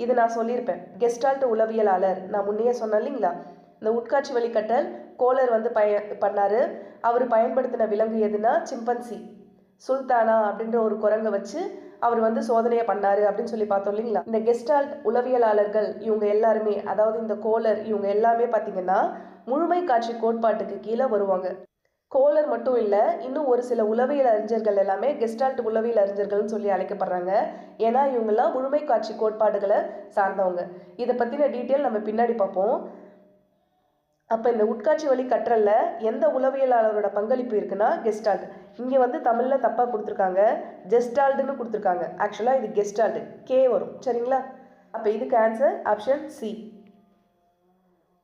இது நான் சொல்லியிருப்பேன். கெஸ்டால்ட் உளவியலாளர் நான் முன்னையே சொன்னேன் இல்லைங்களா? இந்த உட்காட்சி வழி கற்றல் கோலர் வந்து பண்ணாரு. அவர் பயன்படுத்தின விலங்கு எதுனா சிம்பன்சி. சுல்தானா அப்படின்ற ஒரு குரங்கை வச்சு அவர் வந்து சோதனையை பண்ணாரு அப்படின்னு சொல்லி பார்த்தோம் இல்லைங்களா? இந்த கெஸ்டால்ட் உளவியலாளர்கள் இவங்க எல்லாருமே, அதாவது இந்த கோலர் இவங்க எல்லாமே பார்த்தீங்கன்னா முழுமை காட்சி கோட்பாட்டுக்கு கீழே வருவாங்க. கோலர் மட்டும் இல்லை, இன்னும் ஒரு சில உளவியல் அறிஞர்கள் எல்லாமே கெஸ்டால்ட் உளவியல் அறிஞர்கள்னு சொல்லி அழைக்கப்படுறாங்க. ஏன்னா இவங்கெல்லாம் முழுமை காட்சி கோட்பாடுகளை சார்ந்தவங்க. இதை பற்றின டீட்டெயில் நம்ம பின்னாடி பார்ப்போம். அப்போ இந்த உட்காட்சி வழி கற்றல்ல எந்த உளவியலாளரோட பங்களிப்பு இருக்குன்னா கெஸ்டால்ட். இங்கே வந்து தமிழில் தப்பாக கொடுத்துருக்காங்க, ஜெஸ்டால்ட்னு கொடுத்துருக்காங்க. ஆக்சுவலாக இது கெஸ்டால்ட், கே வரும். சரிங்களா? அப்போ இதுக்கு ஆன்சர் ஆப்ஷன் சி.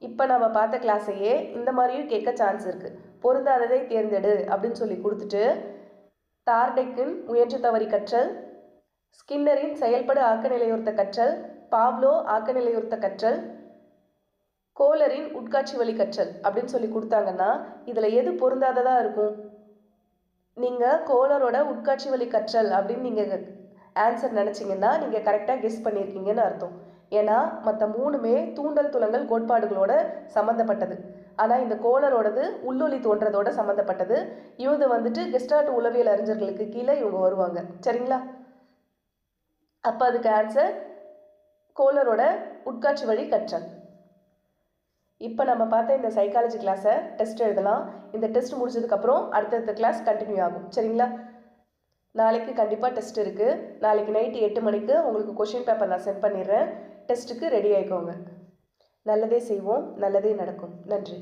இப்போ நம்ம பார்த்த கிளாஸையே இந்த மாதிரியும் கேட்க சான்ஸ் இருக்குது. பொருந்தாததை தேர்ந்தெடு அப்படின்னு சொல்லி கொடுத்துட்டு டார்டெக்கின் முயற்சி தவறி கற்றல், ஸ்கின்னரின் செயல்படு ஆக்கநிலையுறுத்த கற்றல், பாவ்லோ ஆக்கநிலையுறுத்த கற்றல், கோலரின் உட்காட்சி வழி கற்றல் அப்படின்னு சொல்லி கொடுத்தாங்கன்னா இதில் எது பொருந்தாததாக இருக்கும்? நீங்கள் கோலரோட உட்காட்சி வழி கற்றல் அப்படின்னு நீங்கள் ஆன்சர் நினச்சிங்கன்னா நீங்கள் கரெக்டாக கெஸ் பண்ணியிருக்கீங்கன்னு அர்த்தம். ஏன்னா மற்ற மூணுமே தூண்டல் துலங்கல் கோட்பாடுகளோட சம்மந்தப்பட்டது. ஆனால் இந்த கோலரோடது உள்ளொலி தோன்றதோட சம்மந்தப்பட்டது. இவங்க வந்துட்டு கெஸ்டால்ட் உளவியல் அறிஞர்களுக்கு கீழே இவங்க வருவாங்க. சரிங்களா? அப்போ அதுக்கு ஆன்சர் கோலரோட உட்காட்சி வழி கற்றல். இப்போ நம்ம பார்த்த இந்த சைக்காலஜி கிளாஸை டெஸ்ட் எழுதலாம். இந்த டெஸ்ட் முடிச்சதுக்கப்புறம் அடுத்தடுத்த கிளாஸ் கண்டினியூ ஆகும். சரிங்களா? நாளைக்கு கண்டிப்பாக டெஸ்ட் இருக்குது. நாளைக்கு நைட்டு 8 மணிக்கு உங்களுக்கு கொஷின் பேப்பர் நான் சென்ட் பண்ணிடுறேன். டெஸ்ட்டுக்கு ரெடி ஆகிக்கோங்க. நல்லதே செய்வோம், நல்லதே நடக்கும். நன்றி.